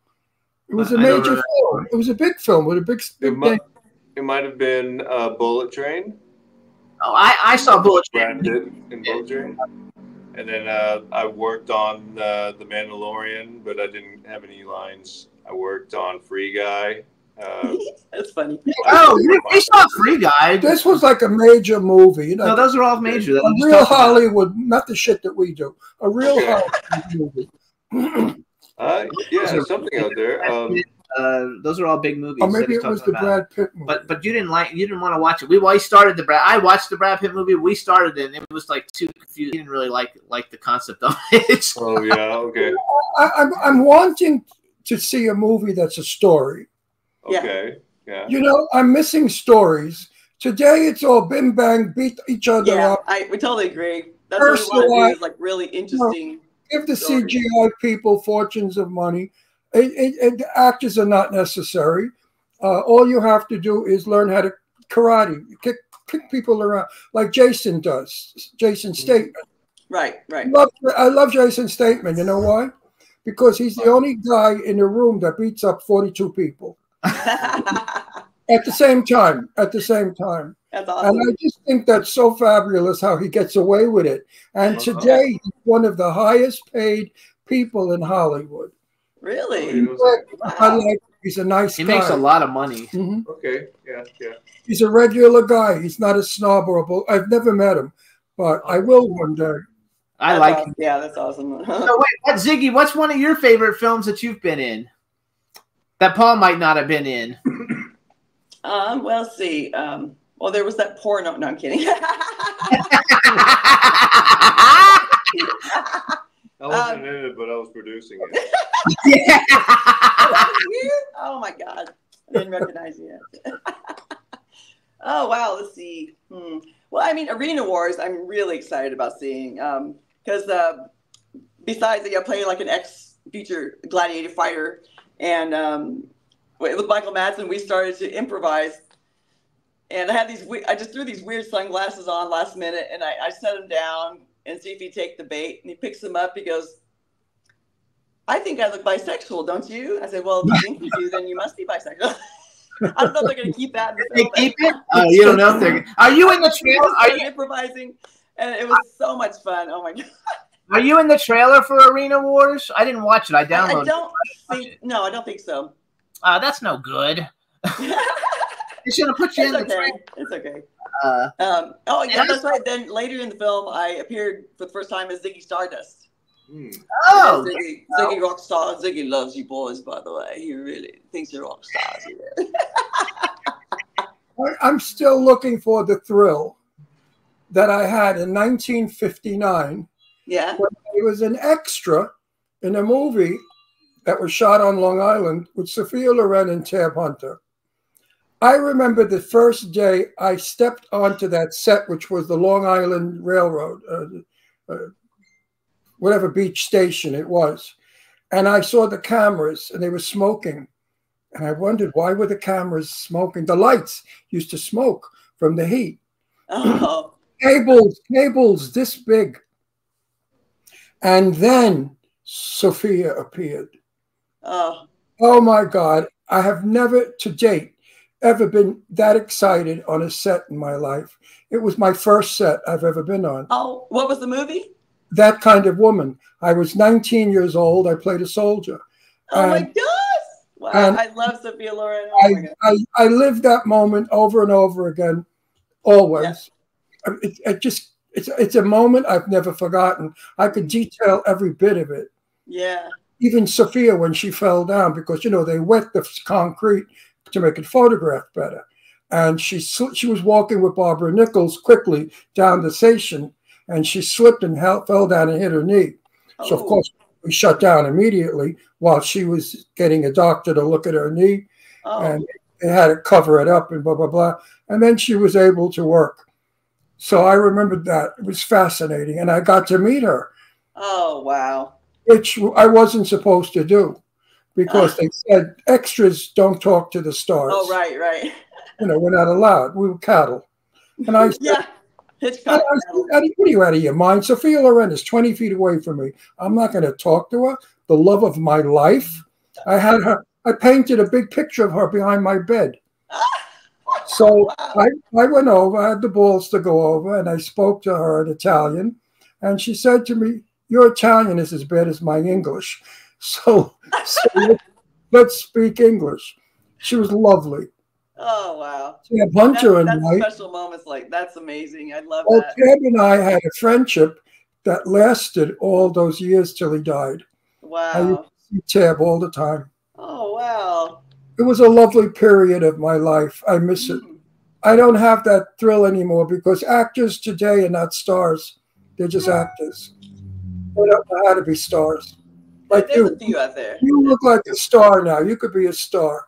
It was a major film. It was a big film with a big name. It might have been Bullet Train. Oh, I saw Bullet Train. Brad Pitt in Bullet Train. And then I worked on The Mandalorian, but I didn't have any lines. I worked on Free Guy. That's funny. Oh, we saw Free Guy. This was like a major movie. You know, no, those are all major. A real Hollywood, not the shit that we do. A real Hollywood movie. Yeah, something out there. Those are all big movies. Or maybe it was the Brad Pitt movie. But you didn't want to watch it. We started I watched the Brad Pitt movie. We started it, and it was like too confusing. Didn't really like the concept of it. Oh yeah, okay. I'm wanting to see a movie that's a story. Okay, yeah. You know, I'm missing stories. Today it's all bim bang, beat each other up. We totally agree. That's what we want to do, is like really interesting. Give the CGI people fortunes of money. Actors are not necessary. All you have to do is learn how to karate, kick people around like Jason does. Jason Statham. Right. I love Jason Statham. You know why? Because he's the only guy in the room that beats up 42 people at the same time. That's awesome. And I just think that's so fabulous how he gets away with it. And today, he's one of the highest paid people in Hollywood. Really? He's a nice guy. He makes a lot of money. Mm-hmm. Okay, yeah. He's a regular guy. He's not a snob or a bull. I've never met him, but I will one day. I like him. Yeah, that's awesome. So wait, Ziggy, what's one of your favorite films that you've been in that Paul might not have been in? Well, let's see. There was that porno. No, I'm kidding. I wasn't in it, but I was producing it. Yeah. Oh my God. I didn't recognize you yet. Oh wow, let's see. Well, I mean, Arena Wars, I'm really excited about seeing. Because besides that, I play like an ex-future gladiator fighter. And with Michael Madsen, we started to improvise. And I had I just threw these weird sunglasses on last minute, and I set him down and see if he'd take the bait. And he picks them up. He goes, "I think I look bisexual, don't you?" I said, "Well, if you think you do, then you must be bisexual." I don't know if they're going to keep that. They keep it? Oh, you don't know if they're. Are you in the trailer? Are you improvising? And it was so much fun. Oh my God. Are you in the trailer for Arena Wars? I didn't watch it. I downloaded it. No, I don't think so. That's no good. They should have put you in the trailer. It's okay. That's right. Then later in the film, I appeared for the first time as Ziggy Stardust. Oh, Ziggy Rockstar. Ziggy loves you boys, by the way. He really thinks you're rock stars. I'm still looking for the thrill that I had in 1959. Yeah. When I was an extra in a movie that was shot on Long Island with Sophia Loren and Tab Hunter. I remember the first day I stepped onto that set, which was the Long Island Railroad, whatever beach station it was. And I saw the cameras and they were smoking. And I wondered, why were the cameras smoking? The lights used to smoke from the heat. Oh. Cables this big. And then Sophia appeared. Oh my God. I have never to date ever been that excited on a set in my life. It was my first set I've ever been on. Oh, what was the movie? That Kind of Woman. I was 19 years old. I played a soldier. Oh my God. Wow, I love Sophia Loren. Oh I lived that moment over and over again. always. It's a moment I've never forgotten. I could detail every bit of it. Yeah. Even Sophia, when she fell down, because, you know, they wet the concrete to make it photograph better. And she was walking with Barbara Nichols quickly down the station, and she slipped and fell down and hit her knee. So, of course, we shut down immediately while she was getting a doctor to look at her knee. And they had to cover it up and blah, blah, blah. And then she was able to work. So I remembered that. It was fascinating. And I got to meet her. Oh, wow. Which I wasn't supposed to do, because they said extras don't talk to the stars. Oh, right. You know, we're not allowed. We were cattle. And I said, Yeah. Hitchcock. what are you out of your mind? Sophia Loren is 20 feet away from me. I'm not going to talk to her. The love of my life. I painted a big picture of her behind my bed. So I went over, I had the balls to go over, and I spoke to her in Italian. And she said to me, your Italian is as bad as my English. So let's speak English. She was lovely. Oh, wow. Yeah, Hunter and that's I. special moments. Like, that's amazing. I love Well, that. Ted and I had a friendship that lasted all those years till he died. I used Wow. to see Tab all the time. Oh, wow. It was a lovely period of my life. I miss it. I don't have that thrill anymore because actors today are not stars. They're just actors. They don't know how to be stars. Like There's a few out there. You look like a star now. You could be a star.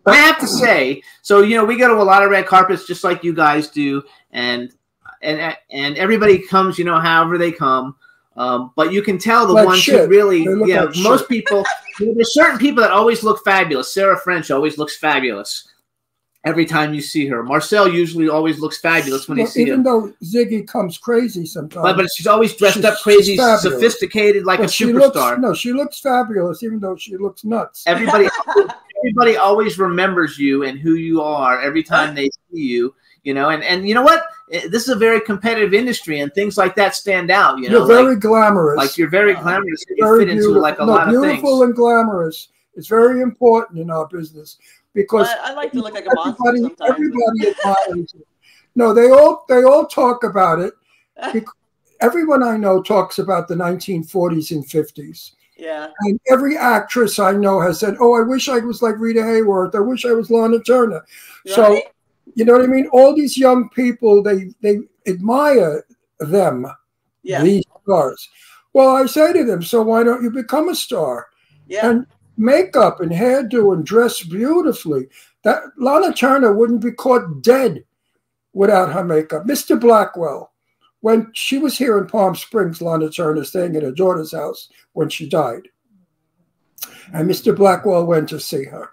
I have to say, so, you know, we go to a lot of red carpets just like you guys do, and everybody comes, you know, however they come. But you can tell the Like ones shit. who really, They look yeah, like most shit. people, you know, there's certain people that always look fabulous. Sarah French always looks fabulous every time you see her. Marcel usually always looks fabulous when you see even him. though Ziggy comes crazy sometimes. But she's always dressed She's- up crazy, she's fabulous. sophisticated, like But a she superstar. she looks fabulous, even though she looks nuts. Everybody always remembers you and who you are every time they see you, you know, and you know what? This is a very competitive industry, and things like that stand out, you know. You're very glamorous. Like you're very glamorous. You Very fit into beautiful. like a lot of things. Beautiful and glamorous. It's very important in our business because I like to look like a monster sometimes. everybody admires it. No, they all talk about it. Everyone I know talks about the 1940s and 50s. Yeah. And every actress I know has said, oh, I wish I was like Rita Hayworth. I wish I was Lana Turner. Right? So, you know what I mean? All these young people, they admire them, these stars. Well, I say to them, so why don't you become a star? Yeah. And makeup and hairdo and dress beautifully. That Lana Turner wouldn't be caught dead without her makeup. Mr. Blackwell, when she was here in Palm Springs, Lana Turner staying at her daughter's house when she died. And Mr. Blackwell went to see her.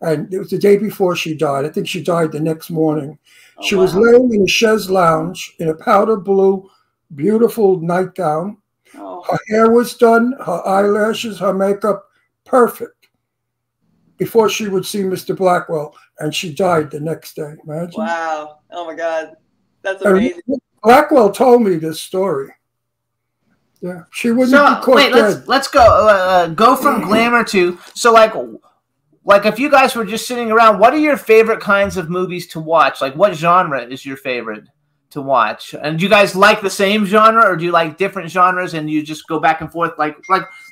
And it was the day before she died. I think she died the next morning. She was laying in a chaise lounge in a powder blue, beautiful nightgown. Her hair was done, her eyelashes, her makeup, perfect. Before she would see Mr. Blackwell. And she died the next day. Imagine. Wow. Oh, my God. That's amazing. Blackwell told me this story. Yeah, she wouldn't be caught dead. Let's go from glamour to like if you guys were just sitting around, what are your favorite kinds of movies to watch? Like what genre is your favorite to watch? And do you guys like the same genre, or do you like different genres and you just go back and forth? Like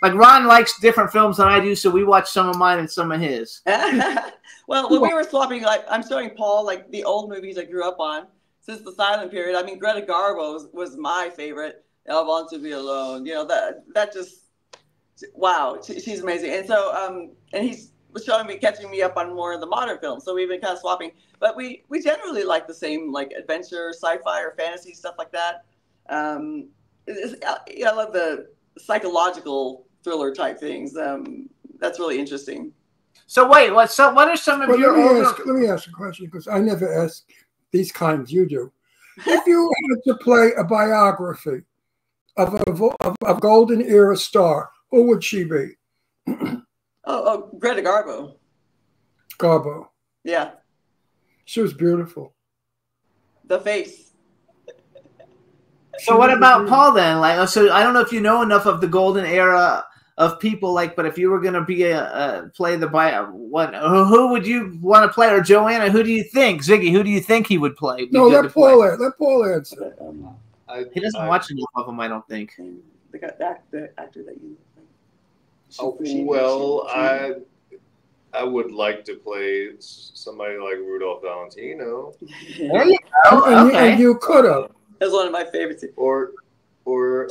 Ron likes different films than I do, so we watch some of mine and some of his. Well, when we were swapping, like I'm showing Paul like the old movies I grew up on since the silent period. I mean, Greta Garbo was my favorite. I want to be alone. You know, that just, wow, she's amazing. And so, and he was catching me up on more of the modern films. So we've been kind of swapping, but we generally like the same, like adventure, sci-fi or fantasy, stuff like that. I love the psychological thriller type things. That's really interesting. So wait, what are some of your let me ask a question, because I never ask these kinds you do. If you had to play a biography of a golden era star, who would she be? Greta Garbo. Garbo. Yeah. She was beautiful. The face. So what about Paul then? Like, so I don't know if you know enough of the golden era of people like. But if you were gonna be play the what? Who would you want to play? Or Joanna? Who do you think? Ziggy? Who do you think he would play? No, let Paul answer. He doesn't watch enough of them, I don't think. The actor that you. Well, I would like to play somebody like Rudolph Valentino. There you go. And you could have. That's one of my favorites. Or for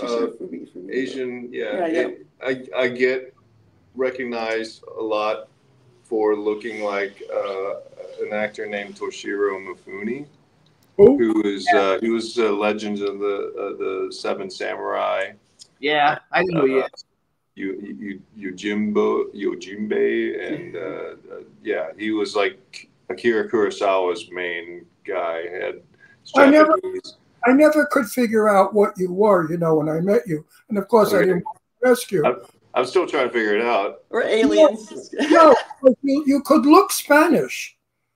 me. Asian, Yeah. I get recognized a lot for looking like an actor named Toshiro Mifune, who is he was Legends of the Seven Samurai. Yeah, I know who he is. Yojimbe, and yeah, he was like Akira Kurosawa's main guy. Had I never could figure out what you were, when I met you, and of course I didn't ask you. I'm still trying to figure it out. Or aliens. No, you could look Spanish.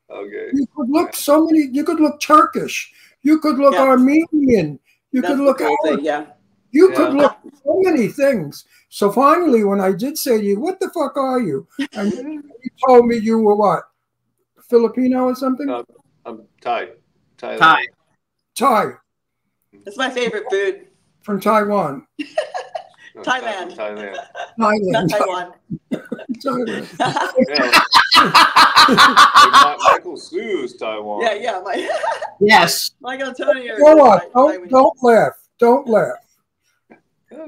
Okay. You could look you could look Turkish. You could look Armenian. You could look yeah. You could look so many things. So finally, when I did say to you, "What the fuck are you?" and you told me you were what, Filipino or something? I'm Thai. Thai. It's my favorite food. From Taiwan. No, Thailand. Not Taiwan. Michael Sue's Taiwan. Yeah. Yes. Michael Antonio. Don't laugh. Don't laugh.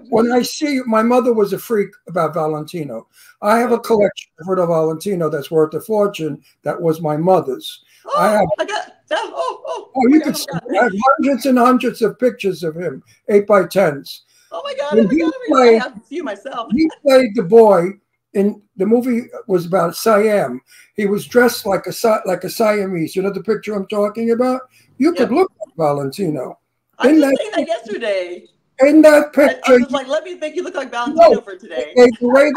When I see my mother was a freak about Valentino. I have a collection of Roberto Valentino that's worth a fortune. That was my mother's. I got that. You can see. I have hundreds and hundreds of pictures of him, 8x10s. Oh my God! I have a few myself. He played the boy in the movie. Was about Siam. He was dressed like a Siamese. You know the picture I'm talking about. You could look like Valentino. I was saying that yesterday. In that picture, I was like, let me make you look like Valentino for today. The way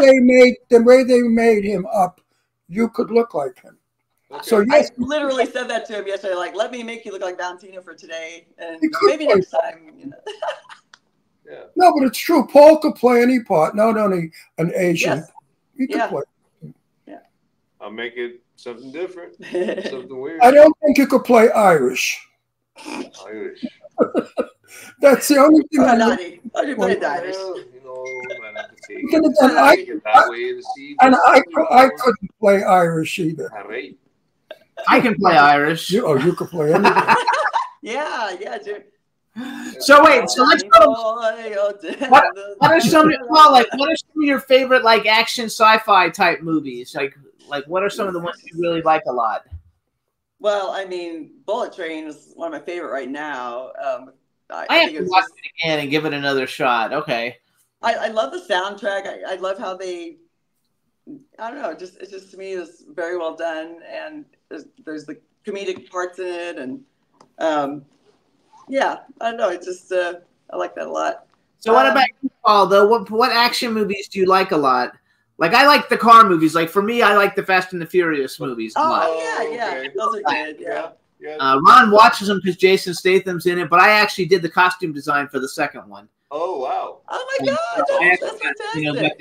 they made him up, you could look like him. Okay. So yes, I literally said that to him yesterday. Like, let me make you look like Valentino for today, and could maybe next time. Yeah. No, but it's true. Paul could play any part, not only an Asian. Yes. He could play. Yeah. I'll make it something different, something weird. I don't think you could play Irish. Irish. That's the only thing I know. I couldn't play Irish either. I can play Irish. You could play anything. Yeah, dude. So wait, so let's go. What are some of your favorite like action sci-fi type movies? Like what are some of the ones you really like a lot? Well, I mean, Bullet Train is one of my favorite right now. I have to watch it again and give it another shot. Okay. I love the soundtrack. I love how they. I don't know. It just to me is very well done, and there's the comedic parts in it, and yeah, I don't know. It's just I like that a lot. So what about you, Paul? Though, what action movies do you like a lot? Like I like the car movies. Like for me, I like the Fast and the Furious movies a lot. Yeah, Okay. those are good. Yeah. Ron watches them because Jason Statham's in it, but I actually did the costume design for the second one. Oh wow! Oh my God, that's fantastic.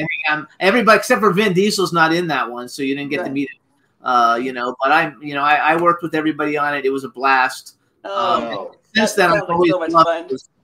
Everybody except for Vin Diesel's not in that one, so you didn't get to meet him. But I worked with everybody on it. It was a blast. Since then,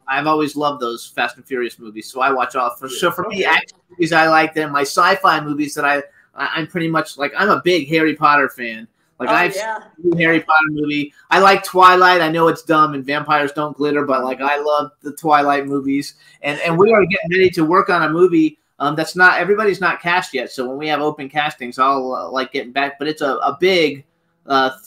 I've always loved those Fast and Furious movies, so I watch all. So for me, action movies I like them. My sci-fi movies that I'm pretty much like. I'm a big Harry Potter fan. Like I've seen the Harry Potter movie. I like Twilight. I know it's dumb and vampires don't glitter, but like I love the Twilight movies. And we are getting ready to work on a movie that's not everybody's not cast yet. So when we have open castings, I'll like getting back. But it's a big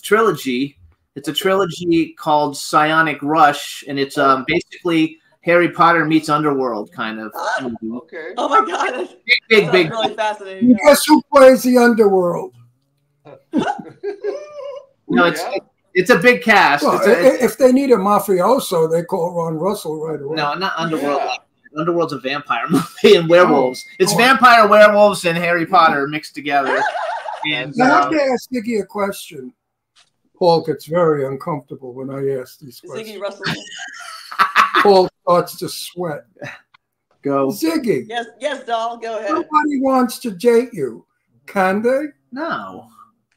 trilogy. It's a trilogy called Psionic Rush, and it's basically Harry Potter meets Underworld kind of movie. Okay. Oh my God, big. Really fascinating. Guess who plays the Underworld? No, it's a big cast. Well, if they need a mafioso, they call Ron Russell right away. No, not Underworld. Yeah. Underworld's a vampire movie and werewolves. It's vampire, werewolves, and Harry Potter mixed together. And I have to ask Ziggy a question. Paul gets very uncomfortable when I ask these questions. Ziggy Russell. Paul starts to sweat. Go. Ziggy, Yes, doll. Go ahead. nobody wants to date you, can they? No.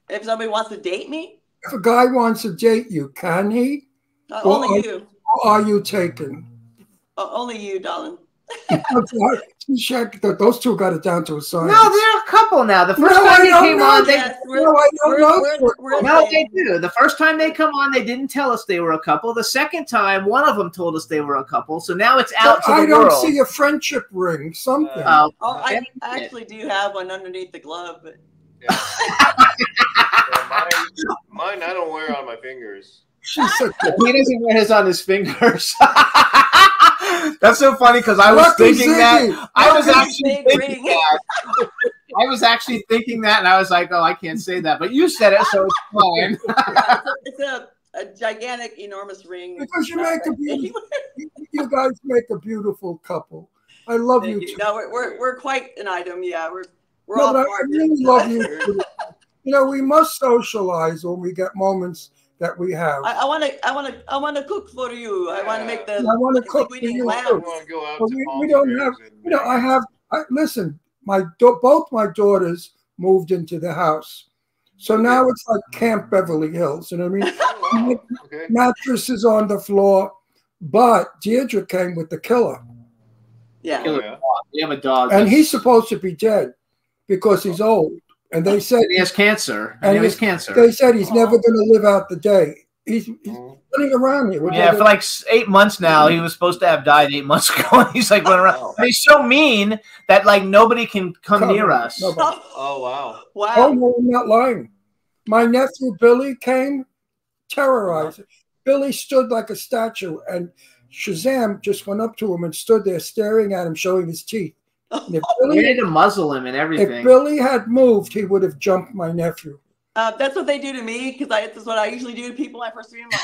If somebody wants to date me, If a guy wants to date you, can he? Or only you. Or are you taken? Only you, darling. Check that those two got it down to a science. No, they're a couple now. The first No, time I they don't came know on, they Yes, No, I don't know. no, they do. The first time they come on, they didn't tell us they were a couple. The second time, one of them told us they were a couple. So now it's out to the I don't world. see a friendship ring. Something. Oh, I actually do have one underneath the glove, but Yeah. Mine I don't wear on my fingers. She's such a He doesn't wear his on his fingers. That's so funny because I was Lucky thinking Ziggy. that. I was Lucky actually big thinking ring. that. I was actually thinking that, and I was like, "Oh, I can't say that," but you said it, so it's fine. it's a gigantic, enormous ring. because you make a beautiful, you guys make a beautiful couple. I love you too. No, we're quite an item. Yeah, we're No, all but I partners. really love you too. You know, we must socialize when we get moments that we have. I want to cook for you. I want to make the. I want to cook for linguine you lamb. I too. want to go out But to we Palm don't Springs have, and you know, listen, both my daughters moved into the house. So now it's like Camp Beverly Hills, you know what I mean? Oh, wow. Okay. Mattresses on the floor, but Deirdre came with the killer. Yeah. Oh, yeah. We have a dog, And he's supposed to be dead because he's old. And they said he has cancer. And he has cancer. they said he's never going to live out the day. He's running around here. Yeah, for like 8 months now. He was supposed to have died 8 months ago. And he's like running around. But he's so mean that like nobody can come near us. Nobody. Oh, wow. Wow. Oh, no, I'm not lying. My nephew Billy came, terrorized. Billy stood like a statue, and Shazam just went up to him and stood there staring at him, showing his teeth. And if We had to muzzle him and if everything. Billy had moved, he would have jumped my nephew. That's what they do to me because that's what I usually do to people when I first meet them.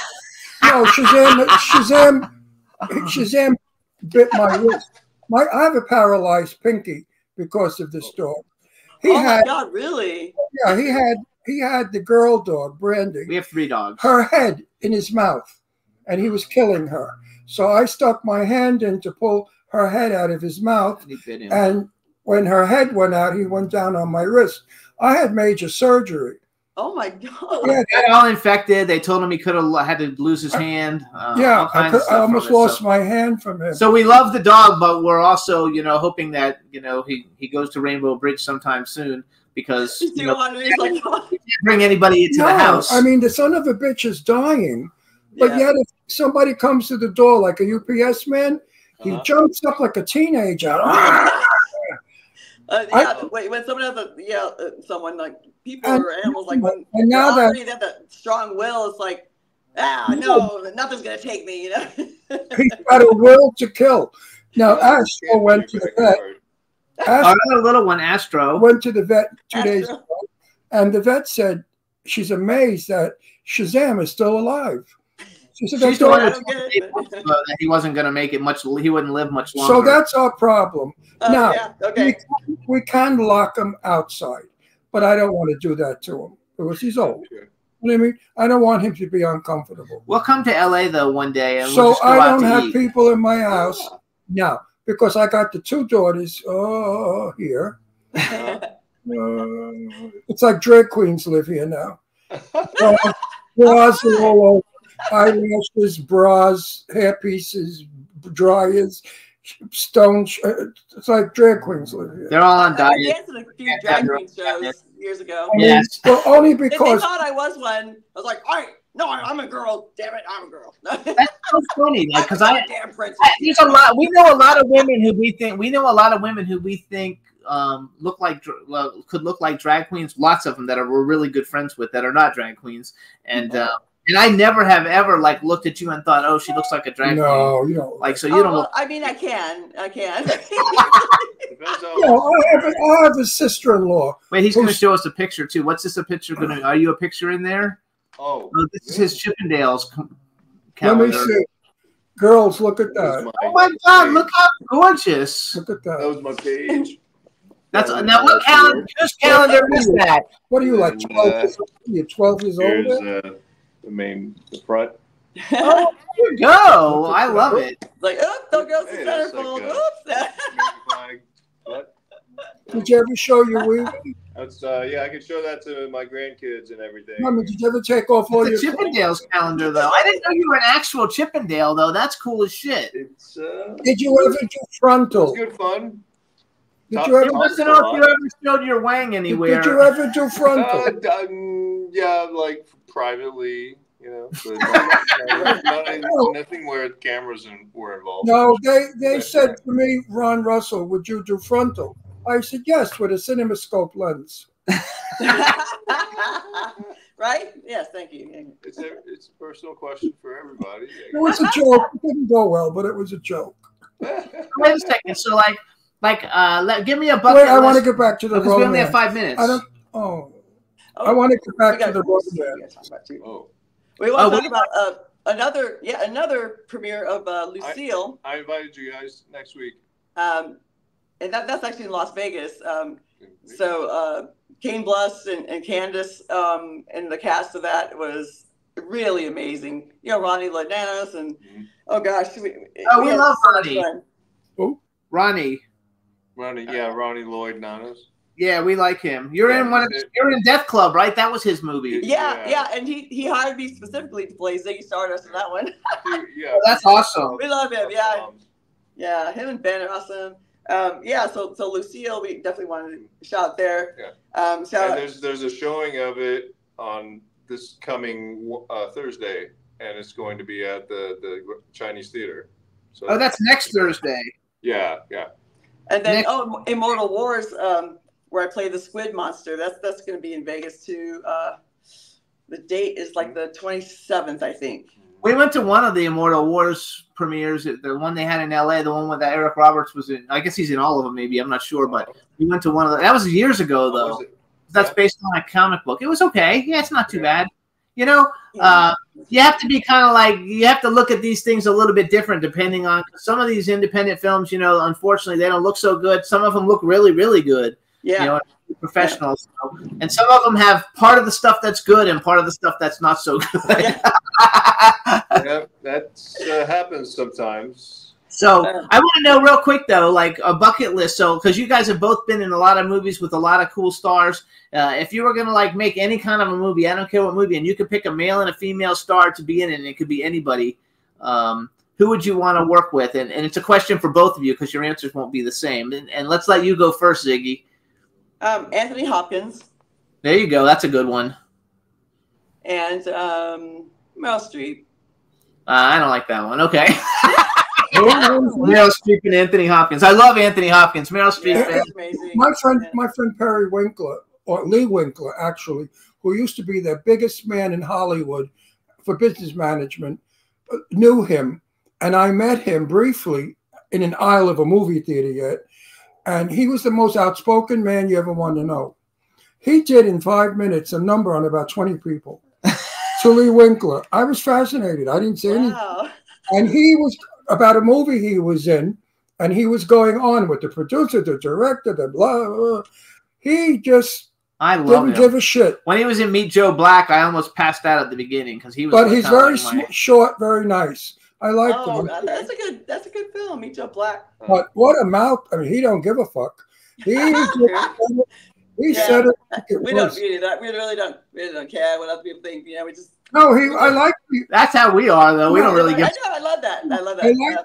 No, Shazam bit my wrist. I have a paralyzed pinky because of this dog. He Oh my had, God, really? yeah, he had the girl dog, Brandy, We have 3 dogs. her head in his mouth, and he was killing her. So I stuck my hand in to pull her head out of his mouth, And he bit him. and when her head went out, he went down on my wrist. I had major surgery. Oh my God. Yeah, He got all infected. They told him he could have had to lose his hand. yeah, all kinds of I stuff almost from it. lost my hand from him. So we love the dog, but we're also, hoping that, he goes to Rainbow Bridge sometime soon because Just do one, and he's like, oh. can't bring anybody into the house. I mean, the son of a bitch is dying, but Yeah. yet if somebody comes to the door like a UPS man, he jumps up like a teenager. Wait, when someone has someone like people And- or animals, like when and now they're that- already have that strong will, it's like, no, nothing's gonna take me, He's got a will to kill. Now, Astro went to the vet. Another little one, Astro. Went to the vet 2 days Astro. ago, and the vet said she's amazed that Shazam is still alive. She said, She's "That's the all one right." I don't get it. That he wasn't going to make it much. He wouldn't live much longer. So that's our problem. Now, Yeah, okay. we can lock him outside, but I don't want to do that to him because he's old. You know what I mean? I don't want him to be uncomfortable. We'll come to LA though one day, and So we'll just go I out don't to have eat. people in my house now because I got the 2 daughters here. It's like drag queens live here now. Bras are all over. Eyelashes, bras, hair pieces, dryers, stones. It's like drag queens live here. They're all on I diet. danced in a few drag queen shows years ago. I mean, Yes. well, only If they because thought I was one, I was like, all right, no, I'm a girl. Damn it, I'm a girl. That's so funny because I'm a damn princess. there's a lot. We know a lot of women who we think look like could look like drag queens. Lots of them that we're really good friends with that are not drag queens, and I never have ever like looked at you and thought, oh, she looks like a drag queen. no, you know. Like so you don't well, look. I mean, I can. Depends on You know, I have a sister-in-law. Wait, he's going to show us a picture too. What's this a picture going to? Are you a picture in there? Oh, Oh, this is his Chippendales Let calendar. me see. Girls, look at that was that. Oh my God! Look how gorgeous. Look at That that. was my page. That's now what calendar? Whose calendar is that? What are you like? And, 12 years old? You're 12 years Here's old? the front. Oh, there you go. I love it. Like, oops, don't go to Hey, the that's centerfold. like, Oops. What? Did you ever show your wig? That's yeah, I can show that to my grandkids and everything. Mama, did you ever take off all your It's a Chippendales calendar, though. I didn't know you were an actual Chippendale, though. That's cool as shit. It's Did you ever do frontal? it's good fun. Did you ever? He wants to know if you ever showed your wang anywhere. Did you ever do frontal? Yeah, like privately, you know. Nothing where cameras were involved. No, they said to me, Ron Russell, would you do frontal? I said yes, with a cinemascope lens. Right? Yes, thank you. It's a personal question for everybody. It was a joke. It didn't go well, but it was a joke. Wait a second. So, give me a bucket Wait, I list. want to get back to the Because we only have romance. 5 minutes. I don't. Oh, I want to get back to the romance. We want to talk about another premiere of Lucille. I invited you guys next week. And that's actually in Las Vegas. So Kane Bluss and Candace and the cast of that was really amazing. You know, Ronnie Ladanos and oh gosh, we love so much Ronnie. fun. Oh, Ronnie. Ronnie Lloyd Nanos. Yeah, we like him. You're in Death Club, right? That was his movie. Yeah, and he hired me specifically to play Ziggy Stardust in that one. Yeah, oh, that's awesome. We love him. Yeah, him and Ben are awesome. So Lucille, we definitely wanted to shout there. Yeah. And there's a showing of it on this coming Thursday, and it's going to be at the Chinese Theater. So that's next Thursday. Yeah. And then Immortal Wars, where I play the squid monster. That's going to be in Vegas too. The date is like the 27th, I think. We went to one of the Immortal Wars premieres, the one they had in LA, the one that Eric Roberts was in. I guess he's in all of them, maybe. I'm not sure, but we went to one of them. That was years ago, though. That's based on a comic book. It was okay. Yeah, it's not too bad. You know, you have to be kind of like, you have to look at these things a little bit different depending on some of these independent films. You know, unfortunately, they don't look so good. Some of them look really, really good. Yeah. You know, professionals. Yeah. And some of them have part of the stuff that's good and part of the stuff that's not so good. Yeah, that happens sometimes. So I want to know real quick, though, like a bucket list. So because you guys have both been in a lot of movies with a lot of cool stars, if you were going to like make any kind of a movie, I don't care what movie, and you could pick a male and a female star to be in it, and it could be anybody, who would you want to work with? And it's a question for both of you because your answers won't be the same. And let's let you go first, Ziggy. Anthony Hopkins. There you go. That's a good one. And Meryl Streep. I don't like that one. Okay. Meryl Streep and Anthony Hopkins. I love Anthony Hopkins. Meryl Streep. Yeah, amazing. My friend Perry Winkler, or Lee Winkler, actually, who used to be the biggest man in Hollywood for business management, knew him. And I met him briefly in an aisle of a movie theater yet. And he was the most outspoken man you ever want to know. He did in 5 minutes a number on about 20 people. To Lee Winkler. I was fascinated. I didn't say anything. And he was about a movie he was in, and he was going on with the producer, the director, the blah, blah. He just didn't give a shit. When he was in Meet Joe Black, I almost passed out at the beginning because he was. But he's very short, very nice. I like him. That's a good film, Meet Joe Black. But what a mouth! I mean, he don't give a fuck. He said it. Like we really don't care what other people think. You know, we just. No, I like you. That's how we are, though. We don't really give. I love that.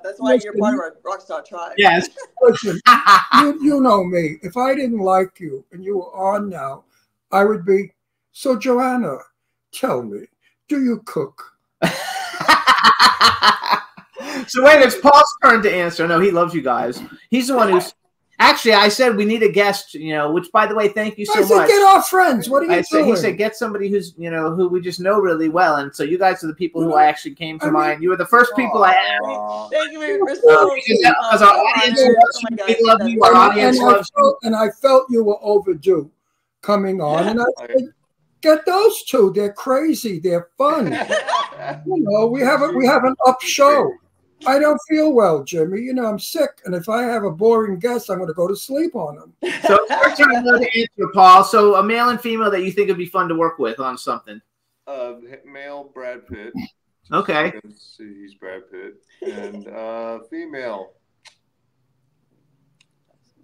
That's why you're part of our Rockstar tribe. Yes. Listen, you know me. If I didn't like you and you were on now, I would be. So, Joanna, tell me, do you cook? So wait, it's Paul's turn to answer. No, he loves you guys. He's the one who's. Actually, I said we need a guest, you know, which, by the way, thank you so much. I said, get our friends. What are you doing? He said, get somebody who's, you know, who we just know really well. And so you guys are the people who I actually came to mind. You were the first people I asked. Thank you for so because our audience loves you. We love you. Our audience loves you. And I felt you were overdue coming on. And I said, get those two. They're crazy. They're fun. You know, we have an up show. I don't feel well, Jimmy. You know, I'm sick. And if I have a boring guest, I'm going to go to sleep on them. So it's your turn to answer, Paul. So a male and female that you think would be fun to work with on something. Male Brad Pitt. Okay. Because he's Brad Pitt. And female.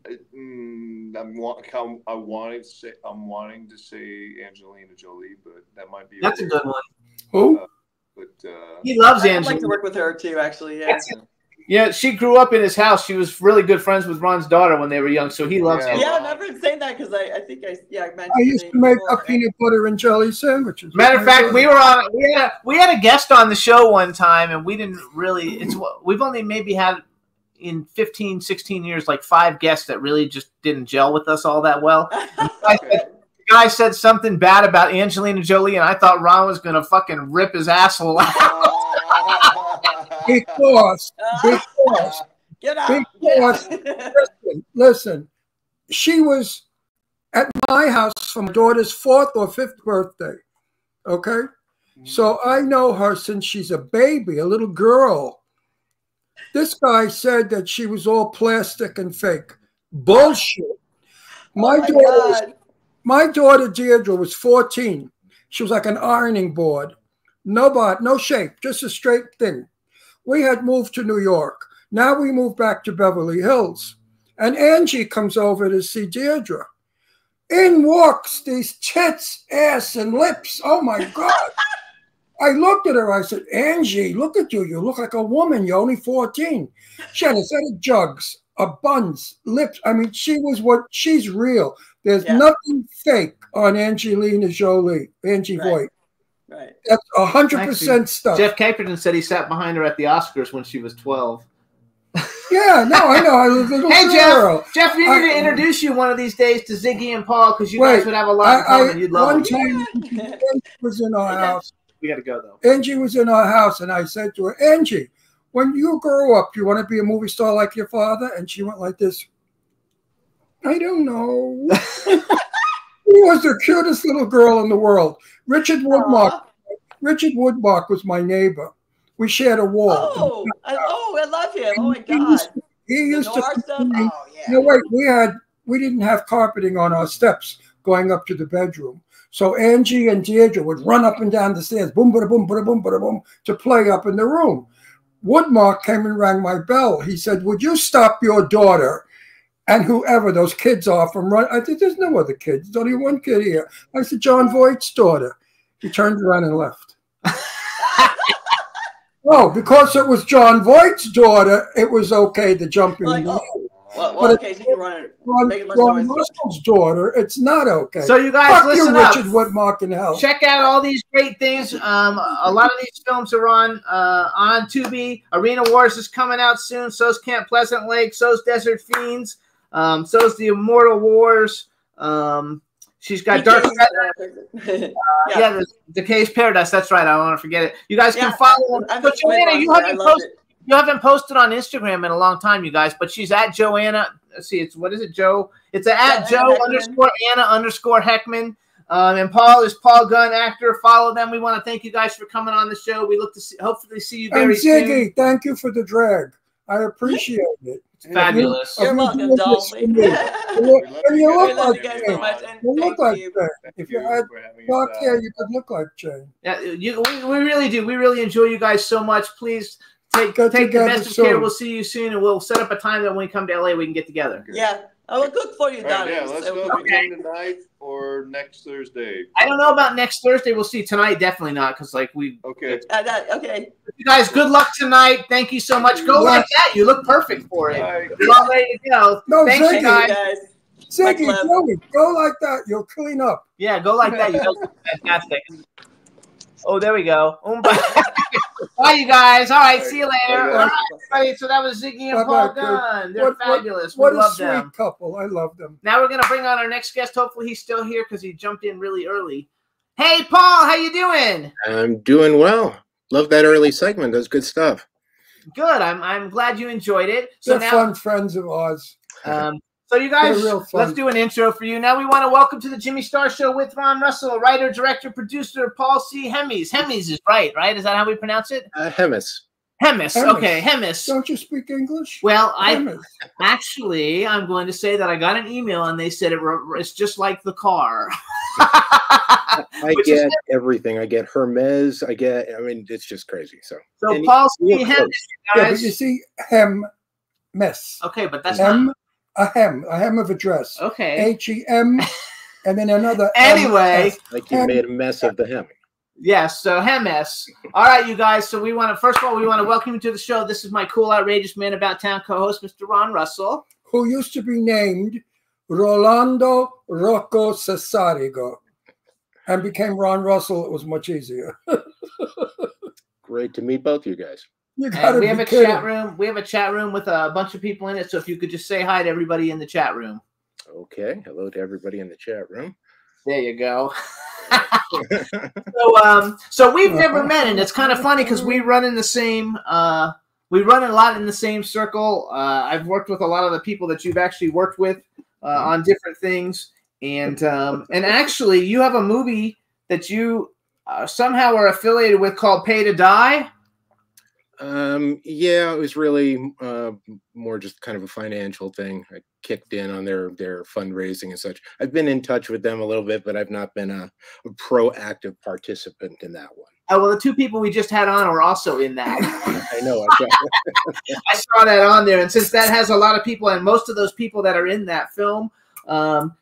I'm wanting to say Angelina Jolie, but that might be. That's a good one. Who? He loves I'd Angelina. like to work with her too, actually. Yeah. Yeah, she grew up in his house. She was really good friends with Ron's daughter when they were young, so he loves her. Yeah, I remember him saying that because I think I mentioned. I used to make a peanut butter and jelly sandwiches. Matter of fact, we had a guest on the show one time, and we didn't really. We've only maybe had in 15, 16 years like 5 guests that really just didn't gel with us all that well. The guy said something bad about Angelina Jolie, and I thought Ron was gonna fucking rip his asshole out. Because get out. Listen, she was at my house for my daughter's 4th or 5th birthday. Okay? So I know her since she's a baby, a little girl. This guy said that she was all plastic and fake. Bullshit. My daughter Deirdre was 14. She was like an ironing board. No shape, just a straight thing. We had moved to New York. Now we moved back to Beverly Hills. And Angie comes over to see Deirdre. In walks these tits, ass, and lips. Oh, my God. I looked at her. I said, Angie, look at you. You look like a woman. You're only 14. She had a set of jugs, buns, lips. I mean, she's real. There's nothing fake on Angelina Jolie, Angie Voigt. Right. That's 100% stuff. Jeff Caperton said he sat behind her at the Oscars when she was 12. Yeah, no, I know. I was a little Hey, girl. Jeff, we need to introduce you one of these days to Ziggy and Paul because you guys would have a lot in common. You'd love one them. time, Angie was in our house. We got to go, though. Angie was in our house, and I said to her, Angie, when you grow up, you want to be a movie star like your father? And she went like this. I don't know. She was the cutest little girl in the world. Richard Woodmark was my neighbor. We shared a wall. I love him. Oh my God. He used to. Oh, yeah. No, wait. We didn't have carpeting on our steps going up to the bedroom. So Angie and Deirdre would run up and down the stairs, boom, bada, boom, bada, boom, bada, boom, to play up in the room. Woodmark came and rang my bell. He said, "Would you stop your daughter and whoever those kids are from running?" I said, "There's no other kids. There's only one kid here." I said, "John Voight's daughter." He turned around and left. Oh, because it was John Voight's daughter, it was okay to jump in. Well, okay, so you run it. Ron Russell's daughter, it's not okay. So you guys, listen up. Richard Woodmark in hell. Check out all these great things. A lot of these films are on Tubi. Arena Wars is coming out soon. So's Camp Pleasant Lake. So's Desert Fiends. So's The Immortal Wars. She's got Dark. The Decay's Paradise. That's right. I don't want to forget it. You guys can follow them. But Joanna, you haven't posted on Instagram in a long time, you guys. But she's at Joanna. Let's see. What is it, Joe? It's at Joe_Anna_Heckman. And Paul is Paul Gunn, actor. Follow them. We want to thank you guys for coming on the show. We look to hopefully see you very soon. Ziggy, thank you for the drag. I appreciate it. It's fabulous. You're welcome, doll. You look like Jane. You look like Jane. If you had dark hair, you could look like Jane. Yeah, we really do. We really enjoy you guys so much. Please take the best of care. We'll see you soon, and we'll set up a time that when we come to LA, we can get together. Yeah. I will cook for you, darling. Yeah, let's go tonight or next Thursday. I don't know about next Thursday. We'll see. Tonight, definitely not, because Okay. Okay. You guys, good luck tonight. Thank you so much. Go like that. You look perfect for it. You're all ready to go. No, thanks, Ziggy, you guys. Ziggy, Joey, go like that. You'll clean up. Yeah, go like that. You look fantastic. Oh, there we go. Bye, you guys. All right, see you later. All right, everybody. So that was Ziggy and Paul Gunn. They're fabulous. What we a love sweet them. couple. I love them. Now we're gonna bring on our next guest. Hopefully he's still here because he jumped in really early. Hey, Paul, how you doing? I'm doing well. Love that early segment. That's good stuff. Good. I'm glad you enjoyed it. So They're now, fun friends of ours. So you guys, let's do an intro for you. Now we want to welcome to the Jimmy Star Show with Ron Russell, writer, director, producer, Paul C. Hemis. Hemis is right? Is that how we pronounce it? Hemis. Hemis. Okay, Hemis. Don't you speak English? Well, I'm going to say that I got an email and they said it's just like the car. I Which is get everything. I get Hermes. I mean, it's just crazy. So Paul C. real Hem, close. Yeah, but guys. you see, hem, mess. Okay, but that's not Hem, a hem of a dress. okay. HEM, and then another. Anyway, MS. Like you made a mess of the hem. Yes, so Hemes. All right, you guys. So we want to first of all we want to welcome you to the show. This is my cool, outrageous man about town co-host, Mr. Ron Russell. Who used to be named Rolando Rocco Cesarigo and became Ron Russell. It was much easier. Great to meet both you guys. You gotta And we be have a kidding. chat room. We have a chat room with a bunch of people in it. So if you could just say hi to everybody in the chat room. Okay. Hello to everybody in the chat room. There you go. So we've never met, and it's kind of funny because we run in the same. We run a lot in the same circle. I've worked with a lot of the people that you've actually worked with on different things, and actually, you have a movie that you somehow are affiliated with called Pay to Die. Yeah, it was really more just kind of a financial thing. I kicked in on their fundraising and such. I've been in touch with them a little bit, but I've not been a proactive participant in that one. Oh, well, the two people we just had on were also in that. I know. I saw that on there, and since that has a lot of people, and most of those people that are in that film,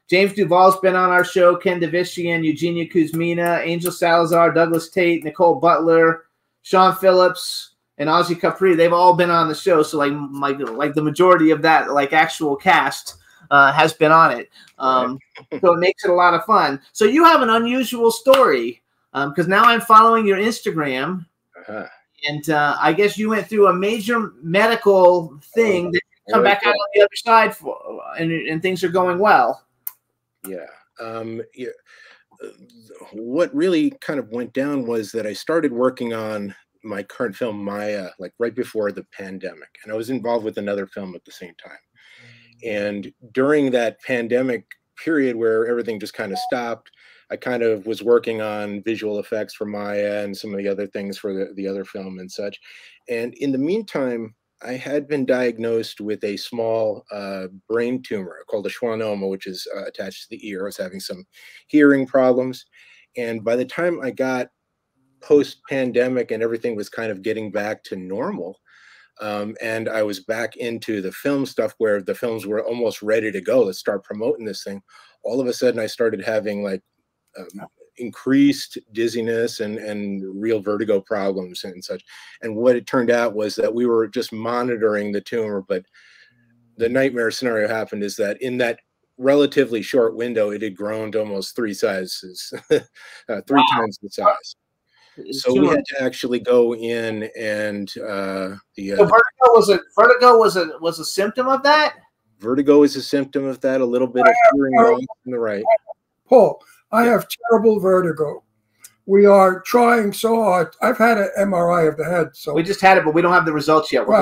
James Duvall's been on our show, Ken Davician, Eugenia Kuzmina, Angel Salazar, Douglas Tate, Nicole Butler, Sean Phillips, and Ozzy Capri. They've all been on the show, so like the majority of that actual cast has been on it. So it makes it a lot of fun. So you have an unusual story because now I'm following your Instagram. And I guess you went through a major medical thing that you come back out on the other side for, and things are going well. Yeah. What really kind of went down was that I started working on my current film, Maya, like right before the pandemic. And I was involved with another film at the same time. And during that pandemic period where everything just kind of stopped, I kind of was working on visual effects for Maya and some of the other things for the other film and such. And in the meantime, I had been diagnosed with a small brain tumor called a schwannoma, which is attached to the ear. I was having some hearing problems. And by the time I got post-pandemic and everything was kind of getting back to normal, and I was back into the film stuff where the films were almost ready to go, let's start promoting this thing, all of a sudden I started having like increased dizziness and real vertigo problems and such. And what it turned out was that we were just monitoring the tumor, but the nightmare scenario happened is that in that relatively short window, it had grown to almost three sizes, three times the size. So we had to actually go in and so vertigo was a symptom of that. Vertigo is a symptom of that. A little bit of hearing loss in the right. Paul, I have terrible vertigo. We are trying so hard. I've had an MRI of the head, so We just had it, but we don't have the results yet. We're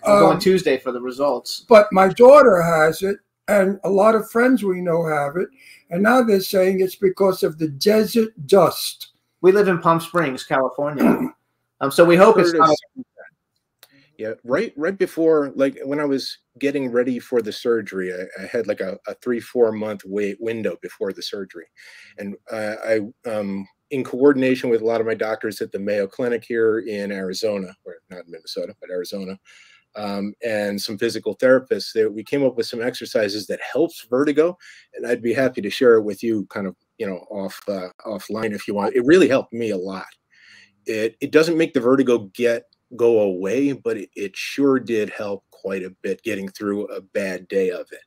going Tuesday for the results. But my daughter has it, and a lot of friends we know have it, and now they're saying it's because of the desert dust. We live in Palm Springs, California. So we hope it's not. Yeah, right before, like when I was getting ready for the surgery, I had like a 3-4 month wait window before the surgery. And I in coordination with a lot of my doctors at the Mayo Clinic here in Arizona, or not Minnesota, but Arizona, and some physical therapists, we came up with some exercises that helps vertigo. And I'd be happy to share it with you kind of, offline if you want. It really helped me a lot. It doesn't make the vertigo go away, but it sure did help quite a bit getting through a bad day of it.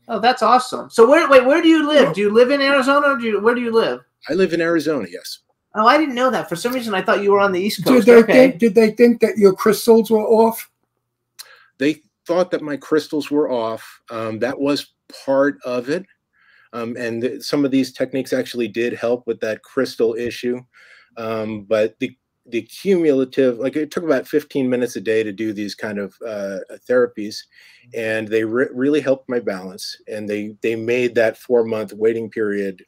Oh, that's awesome. So where do you live? Do you live in Arizona, or where do you live? I live in Arizona, yes. Oh, I didn't know that. For some reason, I thought you were on the East Coast. Did they think that your crystals were off? They thought that my crystals were off. That was part of it. And some of these techniques actually did help with that crystal issue. But the cumulative, like it took about 15 minutes a day to do these kind of therapies, and they really helped my balance. And they made that 4-month waiting period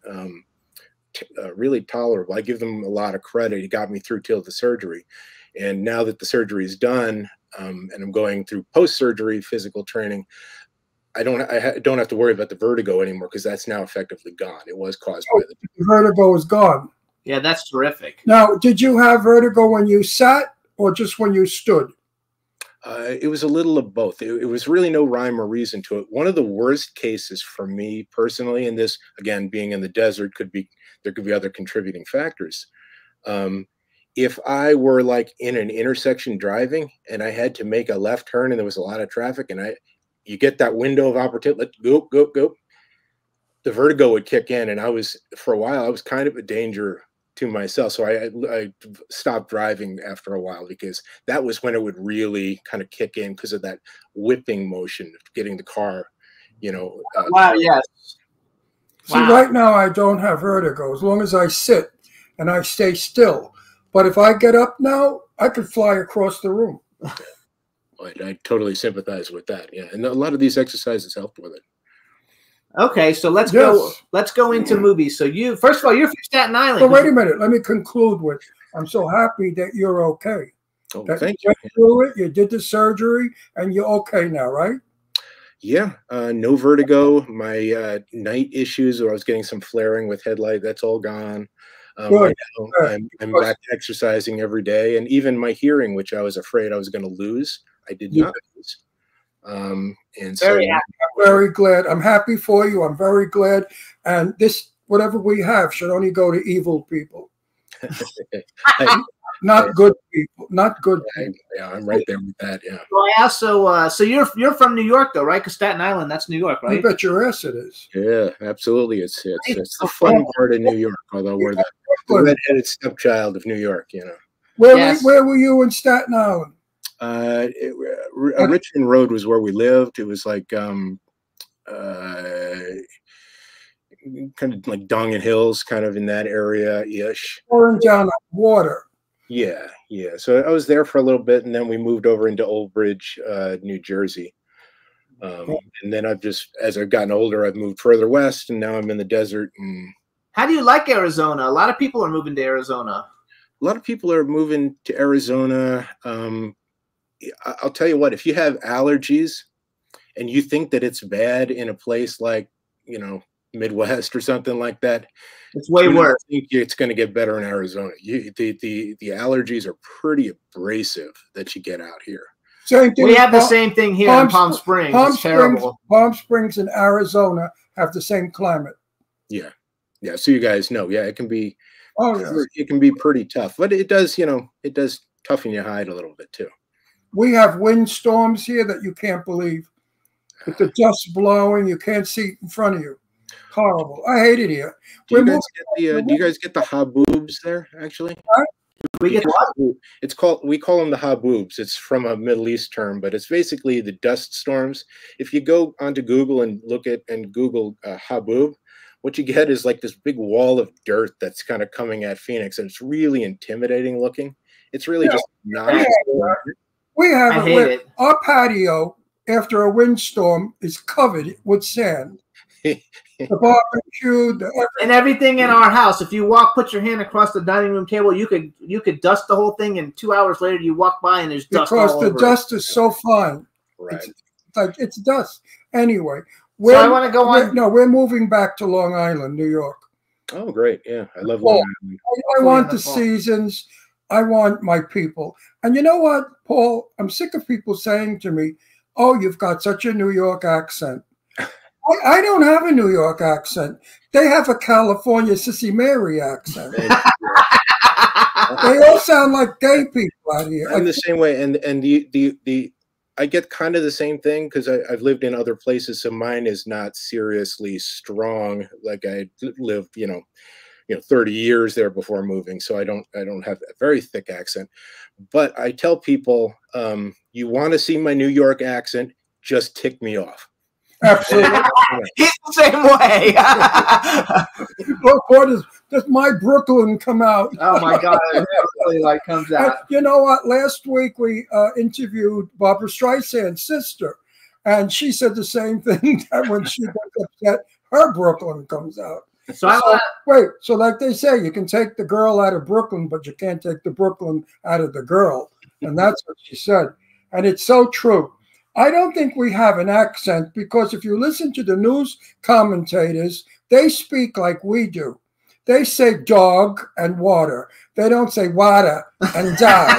really tolerable. I give them a lot of credit. It got me through till the surgery. And now that the surgery is done, and I'm going through post-surgery physical training, don't have to worry about the vertigo anymore because that's now effectively gone. It was caused by the vertigo is gone. Yeah, that's terrific. Now, did you have vertigo when you sat or just when you stood? It was a little of both. It was really no rhyme or reason to it. One of the worst cases for me personally, and this again being in the desert there could be other contributing factors. If I were like in an intersection driving and I had to make a left turn and there was a lot of traffic and you get that window of opportunity, let's go, the vertigo would kick in, and for a while I was kind of a danger to myself. So I stopped driving after a while because that was when it would really kind of kick in because of that whipping motion of getting the car, Wow, yes. See, right now I don't have vertigo as long as I sit and I stay still. But if I get up now, I could fly across the room. I totally sympathize with that. Yeah, and a lot of these exercises help with it. Okay, so let's go into movies. So first of all, you're from Staten Island. But wait a minute, let me conclude with I'm so happy that you're okay. Oh, that thank you. Went through it, you did the surgery, and you're okay now, right? Yeah, no vertigo. My night issues, where I was getting some flaring with headlight, that's all gone. Right now, I'm back exercising every day, and even my hearing, which I was afraid I was going to lose, I did not lose. And so I'm very glad. I'm happy for you. I'm very glad. And this, whatever we have, should only go to evil people, not good people. Not good people. Yeah, I'm right there with that. Yeah. Well, I also, so you're from New York, though, right? Because Staten Island, that's New York, right? You bet your ass it is. Yeah, absolutely. It's the fun part of New York, although we're the redheaded stepchild of New York. Where were you in Staten Island? Richmond Road was where we lived. It was like kind of like Dongan Hills, kind of in that area ish. Pouring down on water. Yeah. So I was there for a little bit, and then we moved over into Old Bridge, New Jersey. And then as I've gotten older, I've moved further west, and now I'm in the desert. And how do you like Arizona? A lot of people are moving to Arizona. A lot of people are moving to Arizona. I'll tell you what, if you have allergies and you think that it's bad in a place like, Midwest or something like that, it's way worse. I think it's going to get better in Arizona. The allergies are pretty abrasive that you get out here. Same thing. We have the same thing here in Palm Springs. It's terrible. Palm Springs and Arizona have the same climate. Yeah. So you guys know, it can be. Oh, yeah. It can be pretty tough, but it does toughen your hide a little bit too. We have windstorms here that you can't believe. With the dust blowing, you can't see in front of you. Horrible. I hate it here. Do you guys get the haboobs there? Actually, we get what? We call them the haboobs. It's from a Middle East term, but it's basically the dust storms. If you go onto Google and Google haboob, what you get is like this big wall of dirt that's kind of coming at Phoenix, and it's really intimidating looking. It's really just not. We have it. Our patio after a windstorm is covered with sand. The barbecue, and everything in our house. If you put your hand across the dining room table, you could dust the whole thing, and 2 hours later you walk by and there's dust all over. Because the dust is so fine. Right. It's dust. Anyway. So I want to go on. No, we're moving back to Long Island, New York. Oh, great. Yeah, I love Long Island. I want the seasons. I want my people. And you know what, Paul? I'm sick of people saying to me, oh, you've got such a New York accent. I don't have a New York accent. They have a California Sissy Mary accent. They all sound like gay people out here. I'm the same way. And I get kind of the same thing because I've lived in other places. So mine is not seriously strong. Like I lived, 30 years there before moving. So I don't have a very thick accent. But I tell people, you want to see my New York accent, just tick me off. Absolutely. He's the same way. Look, does my Brooklyn come out? Oh my God, it really comes out. You know what? Last week we interviewed Barbara Streisand's sister, and she said the same thing, that when she gets upset, her Brooklyn comes out. So like they say, you can take the girl out of Brooklyn, but you can't take the Brooklyn out of the girl. And that's what she said. And it's so true. I don't think we have an accent, because if you listen to the news commentators, they speak like we do. They say dog and water. They don't say water and dog.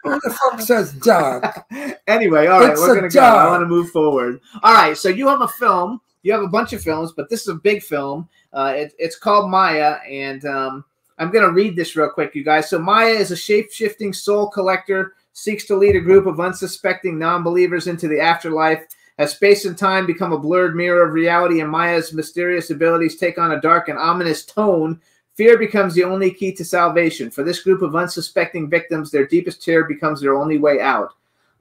Who the fuck says dog? Anyway, all right, It's we're a going to go. I dog. want to move forward. All right, so you have a film. You have a bunch of films, but this is a big film. It's called Maya, and I'm going to read this real quick, you guys. So Maya is a shape-shifting soul collector, seeks to lead a group of unsuspecting non-believers into the afterlife. As space and time become a blurred mirror of reality and Maya's mysterious abilities take on a dark and ominous tone, fear becomes the only key to salvation. For this group of unsuspecting victims, their deepest terror becomes their only way out.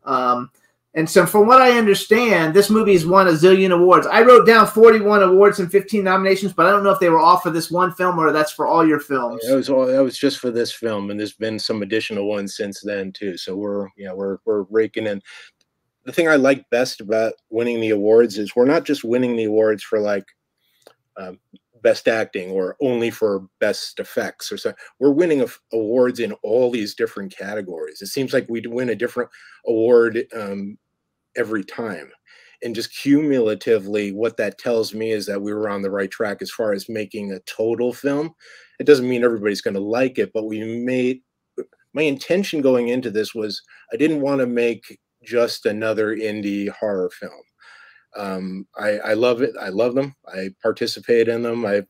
And so from what I understand, this movie has won a zillion awards. I wrote down 41 awards and 15 nominations, but I don't know if they were all for this one film or that's for all your films. That was just for this film, and there's been some additional ones since then too. So we're raking in. The thing I like best about winning the awards is we're not just winning the awards for like best acting or only for best effects or something. We're winning awards in all these different categories. It seems like we win a different award every time. And just cumulatively, what that tells me is that we were on the right track as far as making a total film. It doesn't mean everybody's going to like it, but my intention going into this was I didn't want to make just another indie horror film. I love it. I love them. I participate in them. I've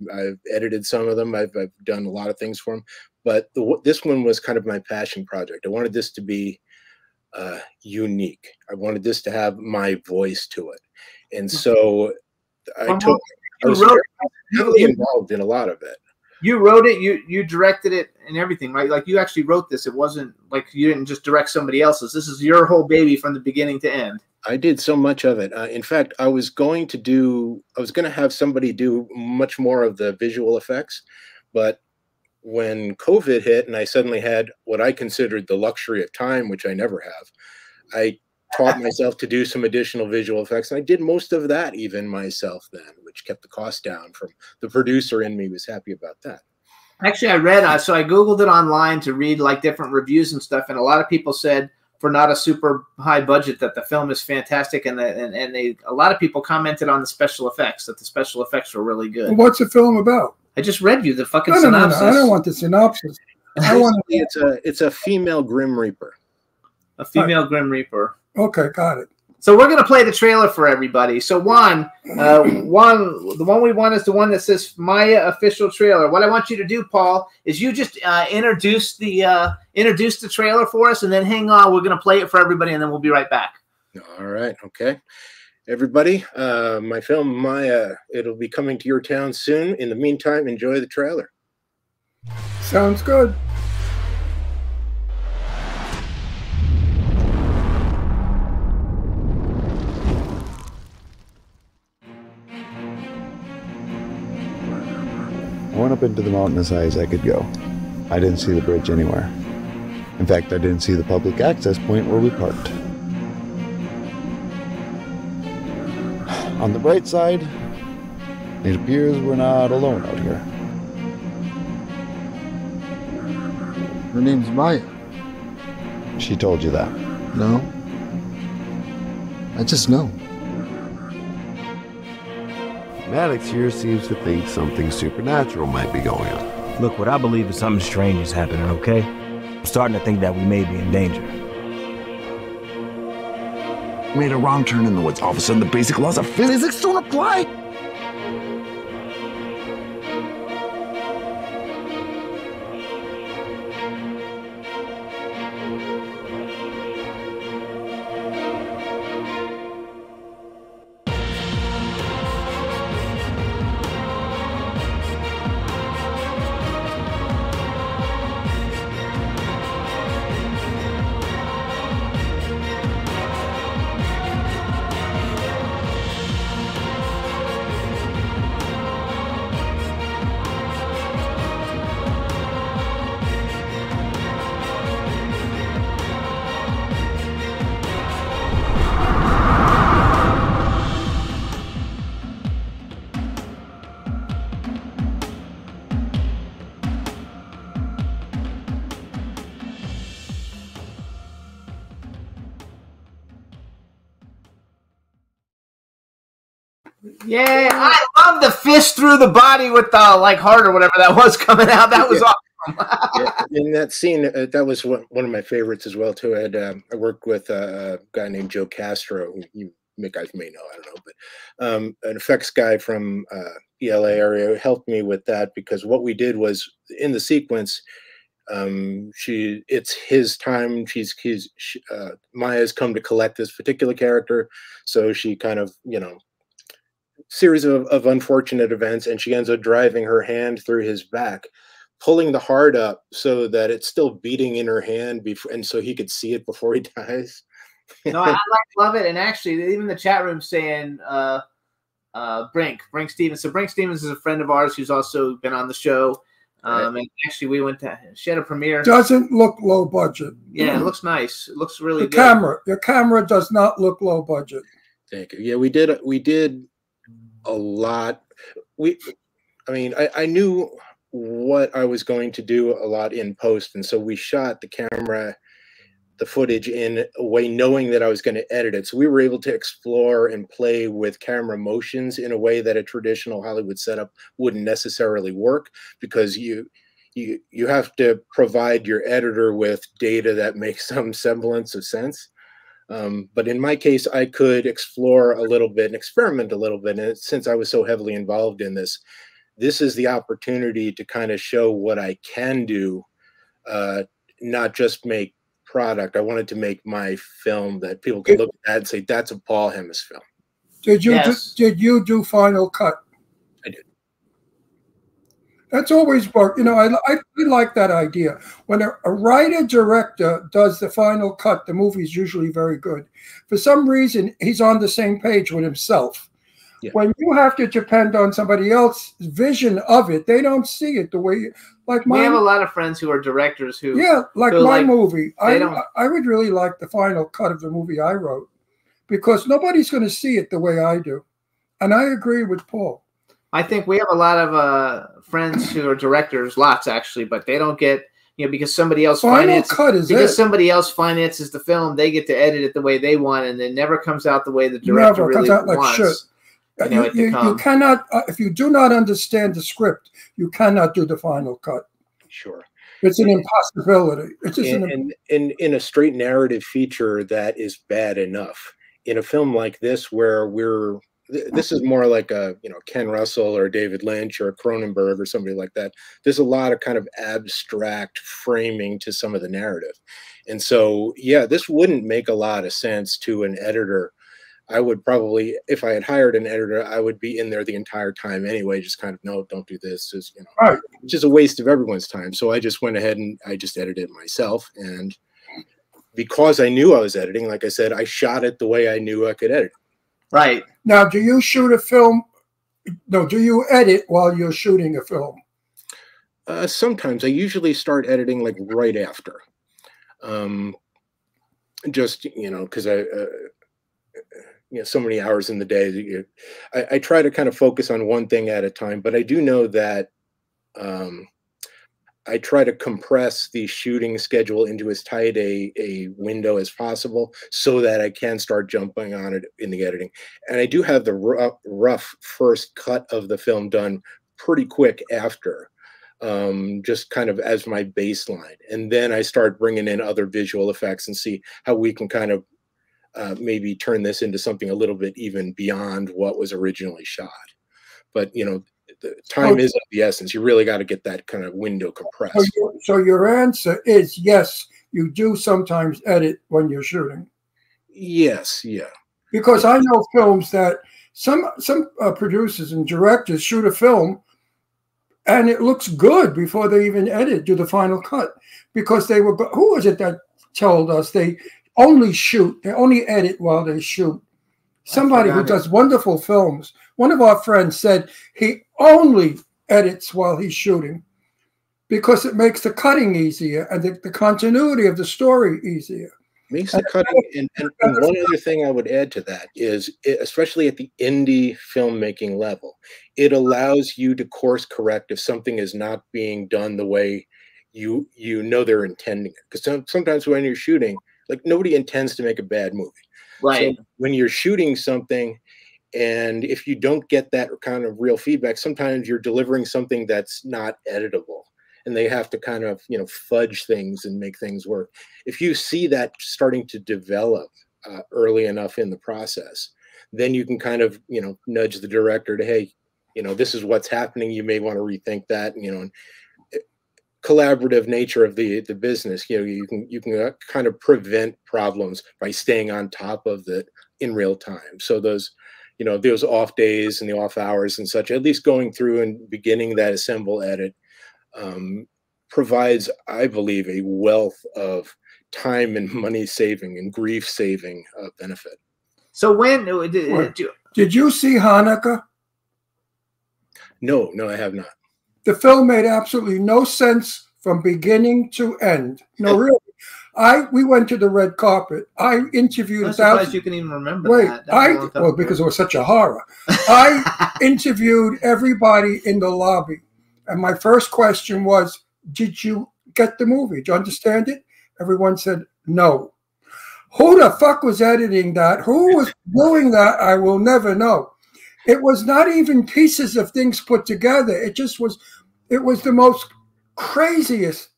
edited some of them. I've done a lot of things for them. But this one was kind of my passion project. I wanted this to be unique. I wanted this to have my voice to it. And so I was heavily involved in a lot of it. You wrote it, you directed it and everything, right? Like you actually wrote this. It wasn't like you didn't just direct somebody else's. This is your whole baby from the beginning to end. I did so much of it. In fact, I was going to have somebody do much more of the visual effects, but when COVID hit and I suddenly had what I considered the luxury of time, which I never have, I taught myself to do some additional visual effects. And I did most of that even myself then, which kept the cost down. From the producer in me was happy about that. Actually, I read, so I Googled it online to read like different reviews and stuff. And a lot of people said for not a super high budget that the film is fantastic. And a lot of people commented on the special effects, that the special effects were really good. What's the film about? I just read you the fucking synopsis. No, I don't want the synopsis. I want it's a female Grim Reaper. A female Grim Reaper. Okay, got it. So we're going to play the trailer for everybody. So the one we want is the one that says Maya official trailer. What I want you to do, Paul, is you just introduce the trailer for us, and then hang on. We're going to play it for everybody, and then we'll be right back. All right. Okay. Everybody, my film Maya, it'll be coming to your town soon. In the meantime, enjoy the trailer. Sounds good. I went up into the mountain as high as I could go. I didn't see the bridge anywhere. In fact, I didn't see the public access point where we parked. On the bright side, it appears we're not alone out here. Her name's Maya. She told you that? No. I just know. Maddox here seems to think something supernatural might be going on. Look, what I believe is something strange is happening, okay? I'm starting to think that we may be in danger. Made a wrong turn in the woods. All of a sudden, the basic laws of physics don't apply. Yeah, I love the fist through the body with the like heart or whatever that was coming out. That was awesome. In that scene, that was one of my favorites as well too. I worked with a guy named Joe Castro, who you guys may know, I don't know, but an effects guy from the LA area who helped me with that, because what we did was in the sequence, it's his time. Maya's come to collect this particular character, so she kind of, series of unfortunate events, and she ends up driving her hand through his back, pulling the heart up so that it's still beating in her hand before, and so he could see it before he dies. No, I love it. And actually, even the chat room saying Brink Stevens. So Brink Stevens is a friend of ours who's also been on the show. And actually, we went to, she had a premiere. Doesn't look low budget. Yeah, it looks nice. It looks really good. Your camera does not look low budget. Thank you. Yeah, we did a lot. I knew what I was going to do a lot in post, and so we shot the footage in a way knowing that I was going to edit it. So we were able to explore and play with camera motions in a way that a traditional Hollywood setup wouldn't necessarily work, because you have to provide your editor with data that makes some semblance of sense. But in my case, I could explore a little bit and experiment a little bit. And since I was so heavily involved in this is the opportunity to kind of show what I can do, not just make product. I wanted to make my film that people could look at and say, that's a Paul Hemmes film. Did you do Final Cut? I did. That's always worked. I like that idea. When a writer-director does the final cut, the movie's usually very good. For some reason, he's on the same page with himself. Yeah. When you have to depend on somebody else's vision of it, they don't see it the way you, like we have a lot of friends who are directors who movie. I would really like the final cut of the movie I wrote, because nobody's going to see it the way I do. And I agree with Paul. I think we have a lot of friends who are directors, lots actually, but they don't get, because somebody else finances the film, they get to edit it the way they want, and it never comes out the way the director really wants. Shit. You cannot, if you do not understand the script, you cannot do the final cut. Sure. It's an impossibility. It's just in a straight narrative feature, that is bad enough. In a film like this, where this is more like a Ken Russell or David Lynch or Cronenberg or somebody like that. There's a lot of kind of abstract framing to some of the narrative, and so this wouldn't make a lot of sense to an editor. I would probably, if I had hired an editor, I would be in there the entire time anyway, just kind of, no, don't do this, just, right. Which is a waste of everyone's time. So I just went ahead and I just edited it myself. And because I knew I was editing, like I said, I shot it the way I knew I could edit it. Right. Now, do you shoot a film? No, do you edit while you're shooting a film? Sometimes. I usually start editing like right after. Just, because so many hours in the day. I try to kind of focus on one thing at a time, but I do know that I try to compress the shooting schedule into as tight a window as possible so that I can start jumping on it in the editing. And I do have the rough first cut of the film done pretty quick after, just kind of as my baseline. And then I start bringing in other visual effects and see how we can kind of maybe turn this into something a little bit even beyond what was originally shot. But, the time is of the essence. You really got to get that kind of window compressed. So your answer is yes, you do sometimes edit when you're shooting. Yes, yeah. Because I know films that some producers and directors shoot a film and it looks good before they even do the final cut. Because they were, who was it that told us they only edit while they shoot? Somebody who does wonderful films. One of our friends said he only edits while he's shooting because it makes the cutting easier and the continuity of the story easier. Makes the cutting. And one other thing I would add to that is, especially at the indie filmmaking level, it allows you to course correct if something is not being done the way you know they're intending it. Because sometimes when you're shooting, like, nobody intends to make a bad movie. Right. So when you're shooting something And if you don't get that kind of real feedback, sometimes you're delivering something that's not editable, and they have to kind of, you know, fudge things and make things work. If you see that starting to develop early enough in the process, then you can kind of, you know, nudge the director to, hey, you know, this is what's happening. You may want to rethink that, you know. And collaborative nature of the business, you know, you can kind of prevent problems by staying on top of it in real time. So those, you know, those off days and the off hours and such, at least going through and beginning that assemble edit provides, I believe, a wealth of time and money saving and grief saving benefit. So when did you see Hanukkah? No, I have not. The film made absolutely no sense from beginning to end. No, really. We went to the red carpet. I interviewed. I'm surprised you can even remember that. Well, because it was such a horror. I interviewed everybody in the lobby, and my first question was, "Did you get the movie? Did you understand it?" Everyone said no. Who the fuck was editing that? Who was doing that? I will never know. It was not even pieces of things put together. It just was. It was the most craziest.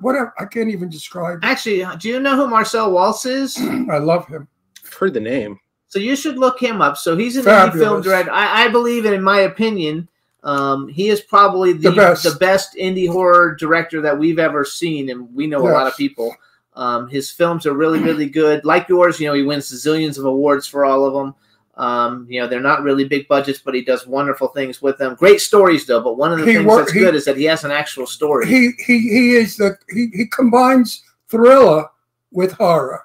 Whatever, I can't even describe it. Actually, do you know who Marcel Waltz is? I love him. I've heard the name. So you should look him up. So he's an indie film director. I believe, in my opinion, he is probably the best indie horror director that we've ever seen, and we know a lot of people. His films are really, really good. Like yours, you know, he wins zillions of awards for all of them. You know, they're not really big budgets, but he does wonderful things with them. Great stories, though. But one of the things that's good is that he has an actual story. He combines thriller with horror.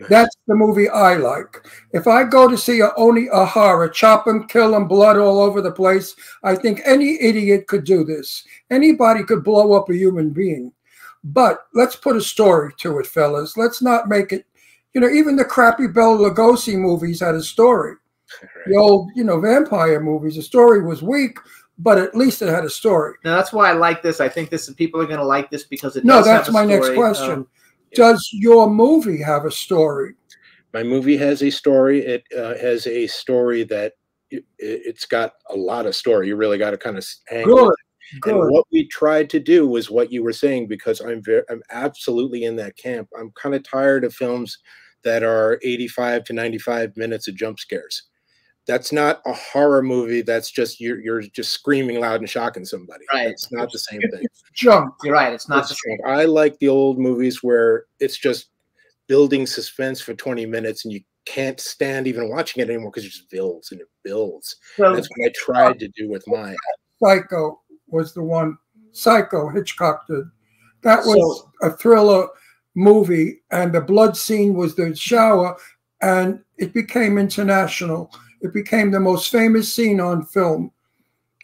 That's the movie I like. If I go to see only a horror, chop and kill and blood all over the place, I think any idiot could do this. Anybody could blow up a human being. But let's put a story to it, fellas. Let's not make it. You know, even the crappy Bela Lugosi movies had a story. Right. The old, you know, vampire movies, the story was weak, but at least it had a story. Now, that's why I like this. I think people are going to like this because it does have a story. No, that's my next question. Does your movie have a story? My movie has a story. It has a story that it's got a lot of story. You really got to kind of hang with it. And what we tried to do was what you were saying, because I'm absolutely in that camp. I'm kind of tired of films that are 85 to 95 minutes of jump scares. That's not a horror movie. That's just you're just screaming loud and shocking somebody. Right. It's not the same thing. Jump. You're right. It's not the same. I like the old movies where it's just building suspense for 20 minutes and you can't stand even watching it anymore because it just builds and it builds. So, that's what I tried to do with mine. Psycho was the one. Psycho, Hitchcock did. That was a thriller movie, and the blood scene was the shower, and it became international. It became the most famous scene on film.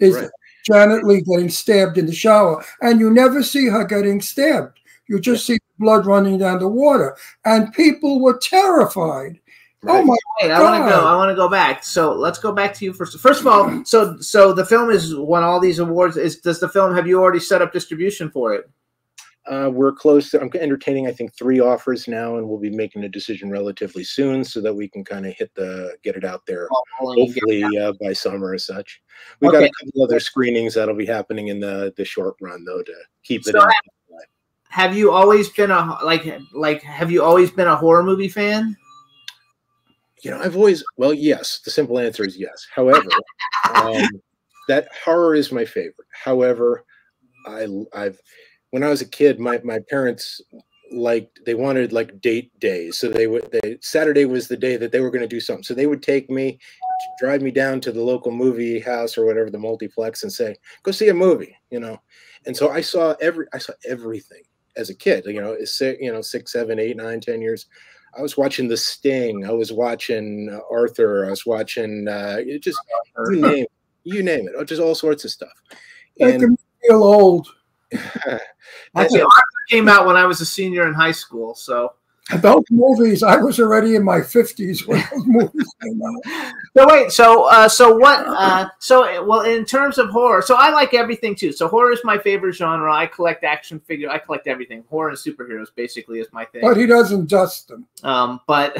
Is Janet Leigh getting stabbed in the shower, and you never see her getting stabbed. You just see blood running down the water, and people were terrified. Right. Oh my God! I want to go back. So let's go back to you first. First of all, so the film has won all these awards. Does the film? Have you already set up distribution for it? We're close to. I'm entertaining, I think, 3 offers now, and we'll be making a decision relatively soon, so that we can kind of get it out there, hopefully by summer or such. We've got a couple other screenings that'll be happening in the short run, though, to keep it. Have you always been Have you always been a horror movie fan? You know, yes. The simple answer is yes. However, that horror is my favorite. However, when I was a kid, my parents wanted like date days. So Saturday was the day that they were going to do something. So they would take me, drive me down to the local movie house or whatever, the multiplex, and say, go see a movie, you know? And so I saw everything as a kid, you know, 6, 7, 8, 9, 10 years. I was watching The Sting. I was watching Arthur. I was watching you name it, just all sorts of stuff. Make them feel old. Actually, Arthur came out when I was a senior in high school. So those movies, I was already in my 50s when those movies came out. No, wait. Well, in terms of horror, so I like everything too. So horror is my favorite genre. I collect action figures. I collect everything. Horror and superheroes basically is my thing. But he doesn't dust them. But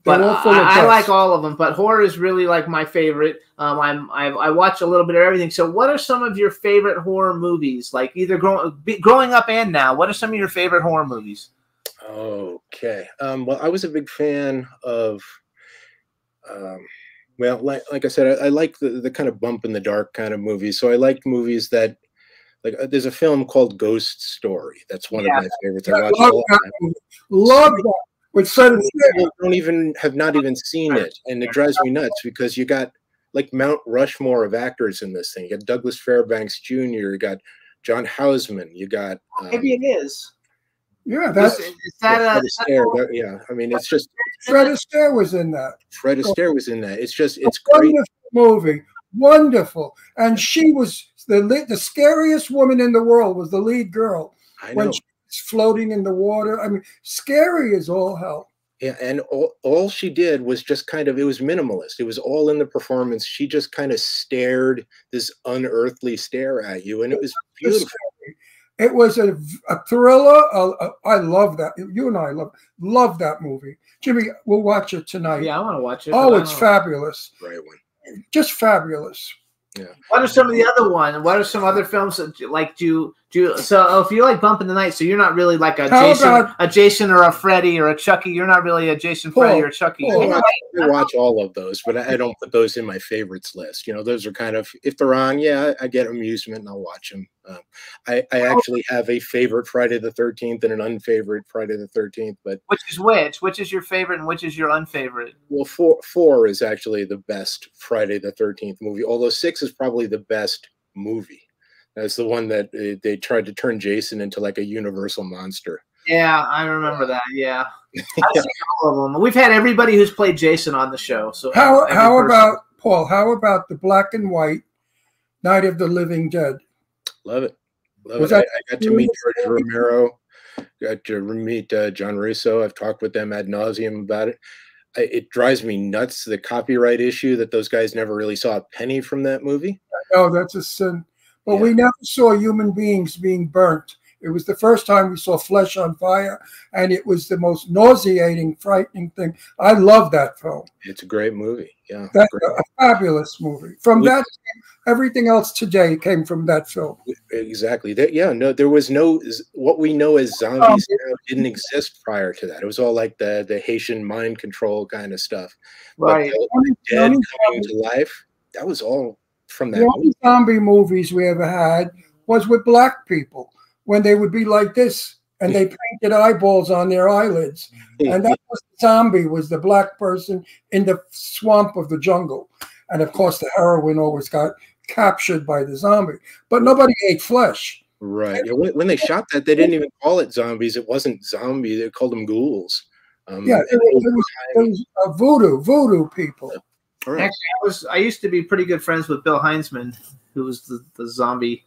But all full of I dust. like all of them, but horror is really like my favorite. I watch a little bit of everything. So, what are some of your favorite horror movies? Like either growing up and now, what are some of your favorite horror movies? Okay. Well, I was a big fan of. Well, like I said, I like the kind of bump in the dark kind of movies. So I like movies that, like, there's a film called Ghost Story. That's one of my favorites. I watch love all that of movie. Love that. With Fred Astaire. Have not even seen it, and it drives me nuts because you got like Mount Rushmore of actors in this thing. You got Douglas Fairbanks Jr. You got John Houseman. You got maybe it is. Yeah, that's Fred Astaire. Yeah, I mean, it's just Fred Astaire was in that. Fred Astaire was in that. It's just it's great great movie, wonderful, and she was the scariest woman in the world. Was the lead girl when she was floating in the water. I mean, scary as all hell. Yeah, and all she did was just kind of, it was minimalist. It was all in the performance. She just kind of stared this unearthly stare at you, and it was beautiful. It was a thriller. I love that. You and I love that movie. Jimmy, we'll watch it tonight. Yeah, I want to watch it. Oh, it's fabulous. Right one. Just fabulous. Yeah. What are some of the other ones? What are some other films that you like? So if you like Bump in the Night, so you're not really like a Jason or a Freddy or a Chucky. You're not really a Jason, Freddy, or Chucky. I watch all of those, but I don't put those in my favorites list. You know, those are kind of, if they're on, yeah, I get amusement and I'll watch them. I actually have a favorite Friday the 13th and an unfavorite Friday the 13th, but which is which? Which is your favorite and which is your unfavorite? Well, four is actually the best Friday the 13th movie, although 6 is probably the best movie. That's the one that they tried to turn Jason into like a universal monster. Yeah, I remember that. Yeah, I've seen all of them. We've had everybody who's played Jason on the show. So how about Paul? How about the black and white Night of the Living Dead? Love it. Love it. I got to meet George Romero. Got to meet John Russo. I've talked with them ad nauseum about it. It drives me nuts, the copyright issue, that those guys never really saw a penny from that movie. Oh, that's a sin. But we never saw human beings being burnt. It was the first time we saw flesh on fire, and it was the most nauseating, frightening thing. I love that film. It's a great movie. Yeah, that's a fabulous movie. From that, everything else today came from that film. Exactly. There was no, what we know as zombies now didn't exist prior to that. It was all like the Haitian mind control kind of stuff. Right. But the dead coming to life, that was all from that. The only zombie movies we ever had was with black people, when they would be like this and they painted eyeballs on their eyelids. And that was the zombie, was the black person in the swamp of the jungle. And of course, the heroine always got captured by the zombie. But nobody ate flesh. Right. Yeah, when they shot that, they didn't even call it zombies. It wasn't zombie. They called them ghouls. It was voodoo people. Right. Actually, I used to be pretty good friends with Bill Heinzman, who was the zombie,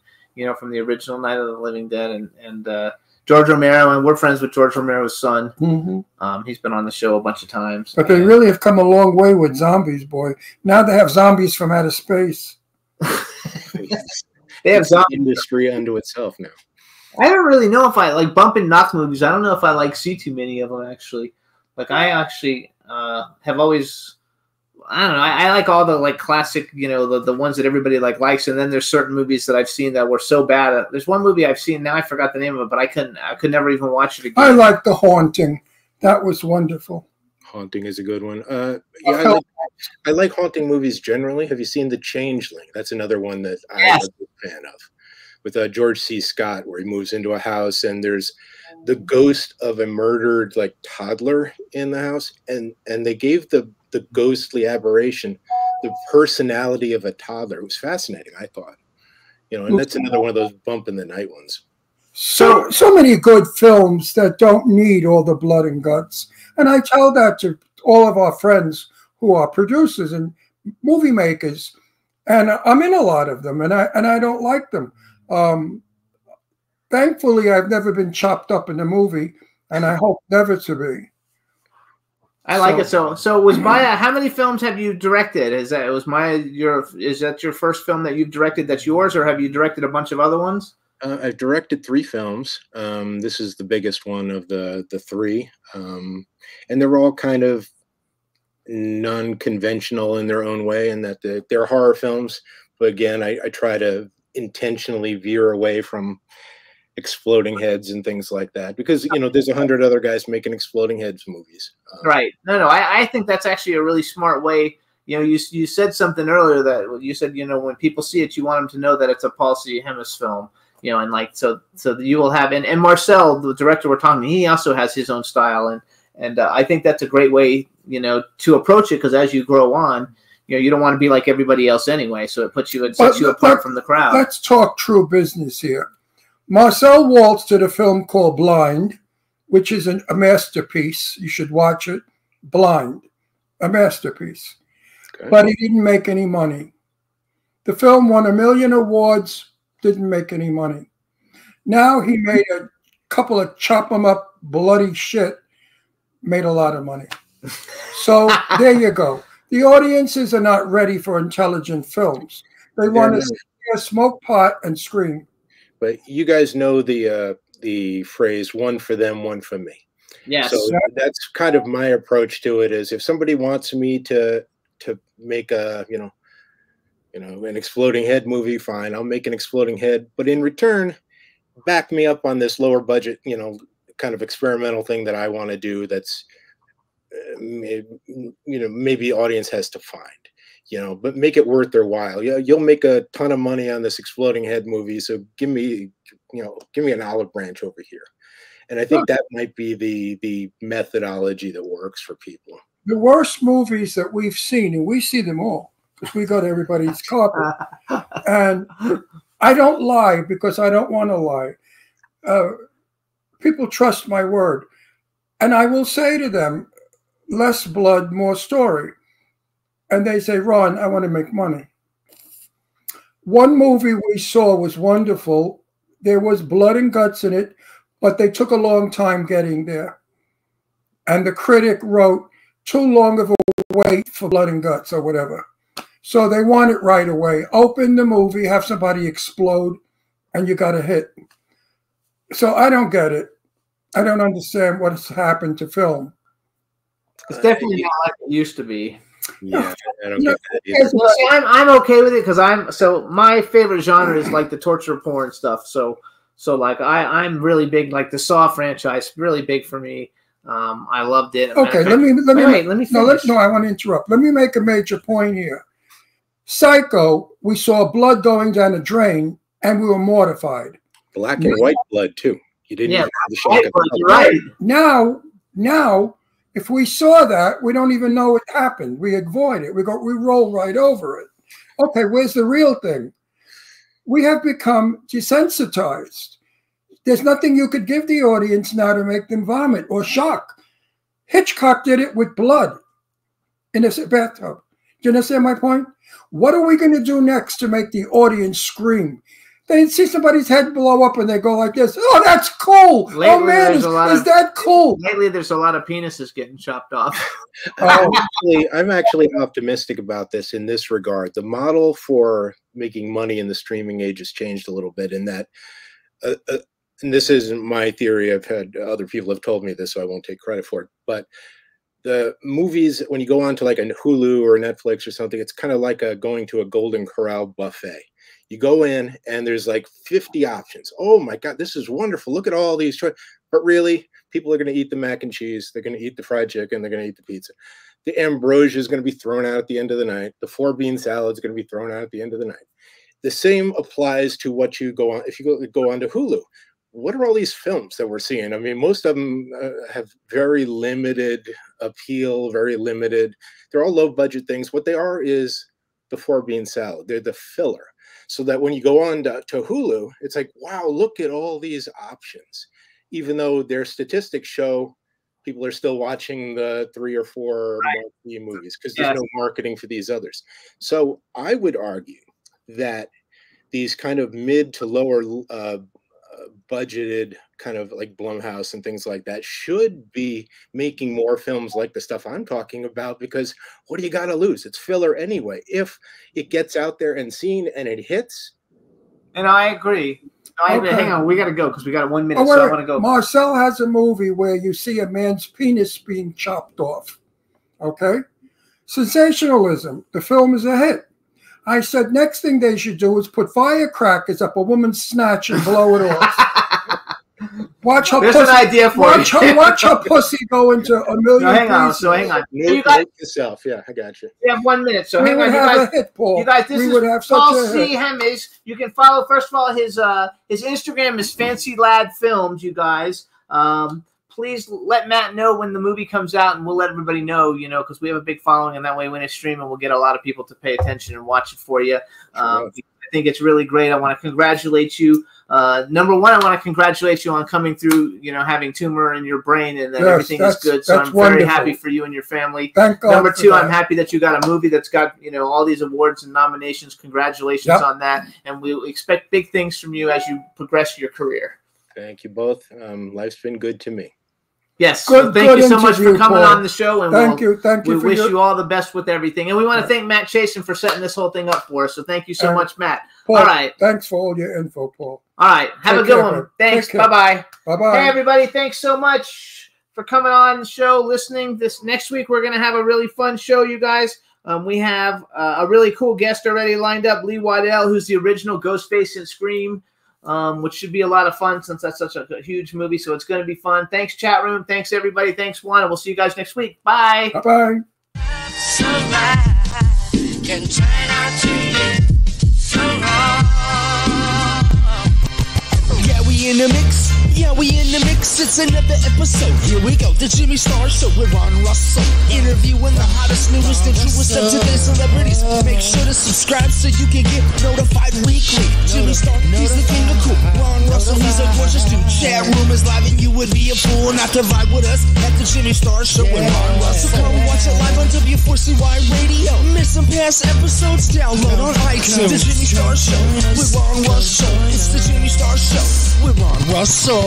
from the original Night of the Living Dead, and George Romero, and we're friends with George Romero's son. Mm-hmm. He's been on the show a bunch of times. But they really have come a long way with zombies, boy. Now they have zombies from outer space. They have zombie industry unto itself now. I don't really know if I like bump and knock movies. I don't know if I see too many of them actually. Like I actually have always. I don't know. I like all the classic, the ones that everybody likes, and then there's certain movies that I've seen that were so bad. There's one movie I've seen now, I forgot the name of it, but I could never even watch it again. I like The Haunting. That was wonderful. Haunting is a good one. I like haunting movies generally. Have you seen The Changeling? That's another one that I'm a big fan of, with George C. Scott, where he moves into a house and there's the ghost of a murdered toddler in the house, and they gave the ghostly aberration the personality of a toddler. It was fascinating, I thought. And that's another one of those bump in the night ones. So many good films that don't need all the blood and guts. And I tell that to all of our friends who are producers and movie makers. And I'm in a lot of them, and I don't like them. Thankfully, I've never been chopped up in a movie, and I hope never to be. I like it. So was Maya? How many films have you directed? Is that your first film that you've directed? That's yours, or have you directed a bunch of other ones? I've directed 3 films. This is the biggest one of the 3, and they're all kind of non-conventional in their own way, and that they're horror films. But again, I try to intentionally veer away from exploding heads and things like that, because there's 100 other guys making exploding heads movies. Right. No, I think that's actually a really smart way. You said something earlier that you said, when people see it, you want them to know that it's a Paul C. Hemis film, and like, so you will have, and Marcel, the director we're talking, he also has his own style. And I think that's a great way, to approach it. Cause as you grow on, you don't want to be like everybody else anyway. So it sets you apart from the crowd. Let's talk true business here. Marcel Waltz did a film called Blind, which is a masterpiece. You should watch it. Blind, a masterpiece. Okay. But he didn't make any money. The film won 1 million awards, didn't make any money. Now he made a couple of chop 'em up bloody shit, made a lot of money. So there you go. The audiences are not ready for intelligent films. They want to smoke pot and scream. But you guys know the phrase "one for them, one for me." Yes. So that's kind of my approach to it. Is if somebody wants me to make a an exploding head movie, fine, I'll make an exploding head. But in return, back me up on this lower budget, kind of experimental thing that I want to do. That's maybe audience has to find. But make it worth their while. You'll make a ton of money on this exploding head movie. So give me an olive branch over here. And I think that might be the methodology that works for people. The worst movies that we've seen, and we see them all because we got everybody's carpet. And I don't lie because I don't want to lie. People trust my word. And I will say to them, less blood, more story. And they say, Ron, I want to make money. One movie we saw was wonderful. There was blood and guts in it, but they took a long time getting there. And the critic wrote, too long of a wait for blood and guts or whatever. So they want it right away. Open the movie, have somebody explode, and you got a hit. So I don't get it. I don't understand what has happened to film. It's definitely not like it used to be. Yeah, I don't get that either. See, I'm okay with it because my favorite genre is like the torture porn stuff. So like I'm really big, like the Saw franchise, really big for me. I loved it. Okay, let me finish. No, I want to interrupt. Let me make a major point here. Psycho, we saw blood going down a drain, and we were mortified. Black and white blood too. You didn't even have the shock of you're right. Now, if we saw that, we don't even know what happened. We avoid it. We roll right over it. Okay, where's the real thing? We have become desensitized. There's nothing you could give the audience now to make them vomit or shock. Hitchcock did it with blood in a bathtub. Do you understand my point? What are we going to do next to make the audience scream? They see somebody's head blow up and they go like this. Oh, that's cool. Lately, oh, man, is that cool? Lately, there's a lot of penises getting chopped off. I'm actually optimistic about this in this regard. The model for making money in the streaming age has changed a little bit in that, and this isn't my theory. I've had other people have told me this, so I won't take credit for it. But the movies, when you go on to like a Hulu or Netflix or something, it's kind of like going to a Golden Corral buffet. You go in and there's like 50 options. Oh my God, this is wonderful. Look at all these choices. But really, people are going to eat the mac and cheese. They're going to eat the fried chicken. They're going to eat the pizza. The ambrosia is going to be thrown out at the end of the night. The 4-bean salad is going to be thrown out at the end of the night. The same applies to what you go on. If you go on to Hulu, what are all these films that we're seeing? I mean, most of them have very limited appeal, very limited. They're all low budget things. What they are is the 4-bean salad. They're the filler. So that when you go on to Hulu, it's like, wow, look at all these options. Even though their statistics show people are still watching the 3 or 4 marquee movies because there's no marketing for these others. So I would argue that these kind of mid to lower budgeted kind of like Blumhouse and things like that should be making more films like the stuff I'm talking about, because what do you got to lose? It's filler anyway. If it gets out there and seen and it hits. And I agree. Hang on, we got to go because we got 1 minute. Oh, so I want to go. Marcel has a movie where you see a man's penis being chopped off. Okay, Sensationalism. The film is a hit. I said next thing they should do is put firecrackers up a woman's snatch and blow it off. Watch her There's pussy, an idea for you. Watch her pussy go into a million pieces. So hang on. You got yourself. Yeah, I got you. We have 1 minute. So We hang would on. have You a guys, hit, Paul. you guys, this We is would have such Paul a C. hit. Hemis. You can follow, first of all, his Instagram is Fancy Lad Films, you guys. Please let Matt know when the movie comes out, and we'll let everybody know, because we have a big following, and that way when it's streaming, we'll get a lot of people to pay attention and watch it for you. I think it's really great. I want to congratulate you. Number one, I want to congratulate you on coming through, having tumor in your brain and that everything is good. So I'm very happy for you and your family. Thank God. Number two, I'm happy that you got a movie that's got, all these awards and nominations. Congratulations on that. And we expect big things from you as you progress your career. Thank you both. Life's been good to me. Yes. Thank you so much for coming on the show. And Thank you. We wish you all the best with everything. And we want to thank Matt Chasen for setting this whole thing up for us. So thank you so much, Matt. Paul, all right. Thanks for all your info, Paul. All right. Have a good one. Thanks. Bye-bye. Bye-bye. Hey, everybody. Thanks so much for coming on the show, listening. This next week, we're going to have a really fun show, you guys. We have a really cool guest already lined up, Lee Waddell, who's the original Ghostface in Scream. Which should be a lot of fun since that's such a huge movie. So it's going to be fun. Thanks, chat room. Thanks, everybody. Thanks, Juan. And we'll see you guys next week. Bye. Bye-bye. Can turn out to be so wrong. Yeah, we in the mix. Yeah, we in the mix. It's another episode. Here we go. The Jimmy Star Show with Ron Russell. Interviewing the hottest, newest, and truest of today's celebrities. Make sure to subscribe so you can get notified weekly. Jimmy Star, he's the king of cool. Ron Russell, he's a gorgeous dude. Chat room is live and you would be a fool not to vibe with us at the Jimmy Star Show with Ron Russell. Come watch it live on W4CY Radio. Miss some past episodes? Download on iTunes. The Jimmy Star Show with Ron Russell. It's the Jimmy Star Show with Ron Russell.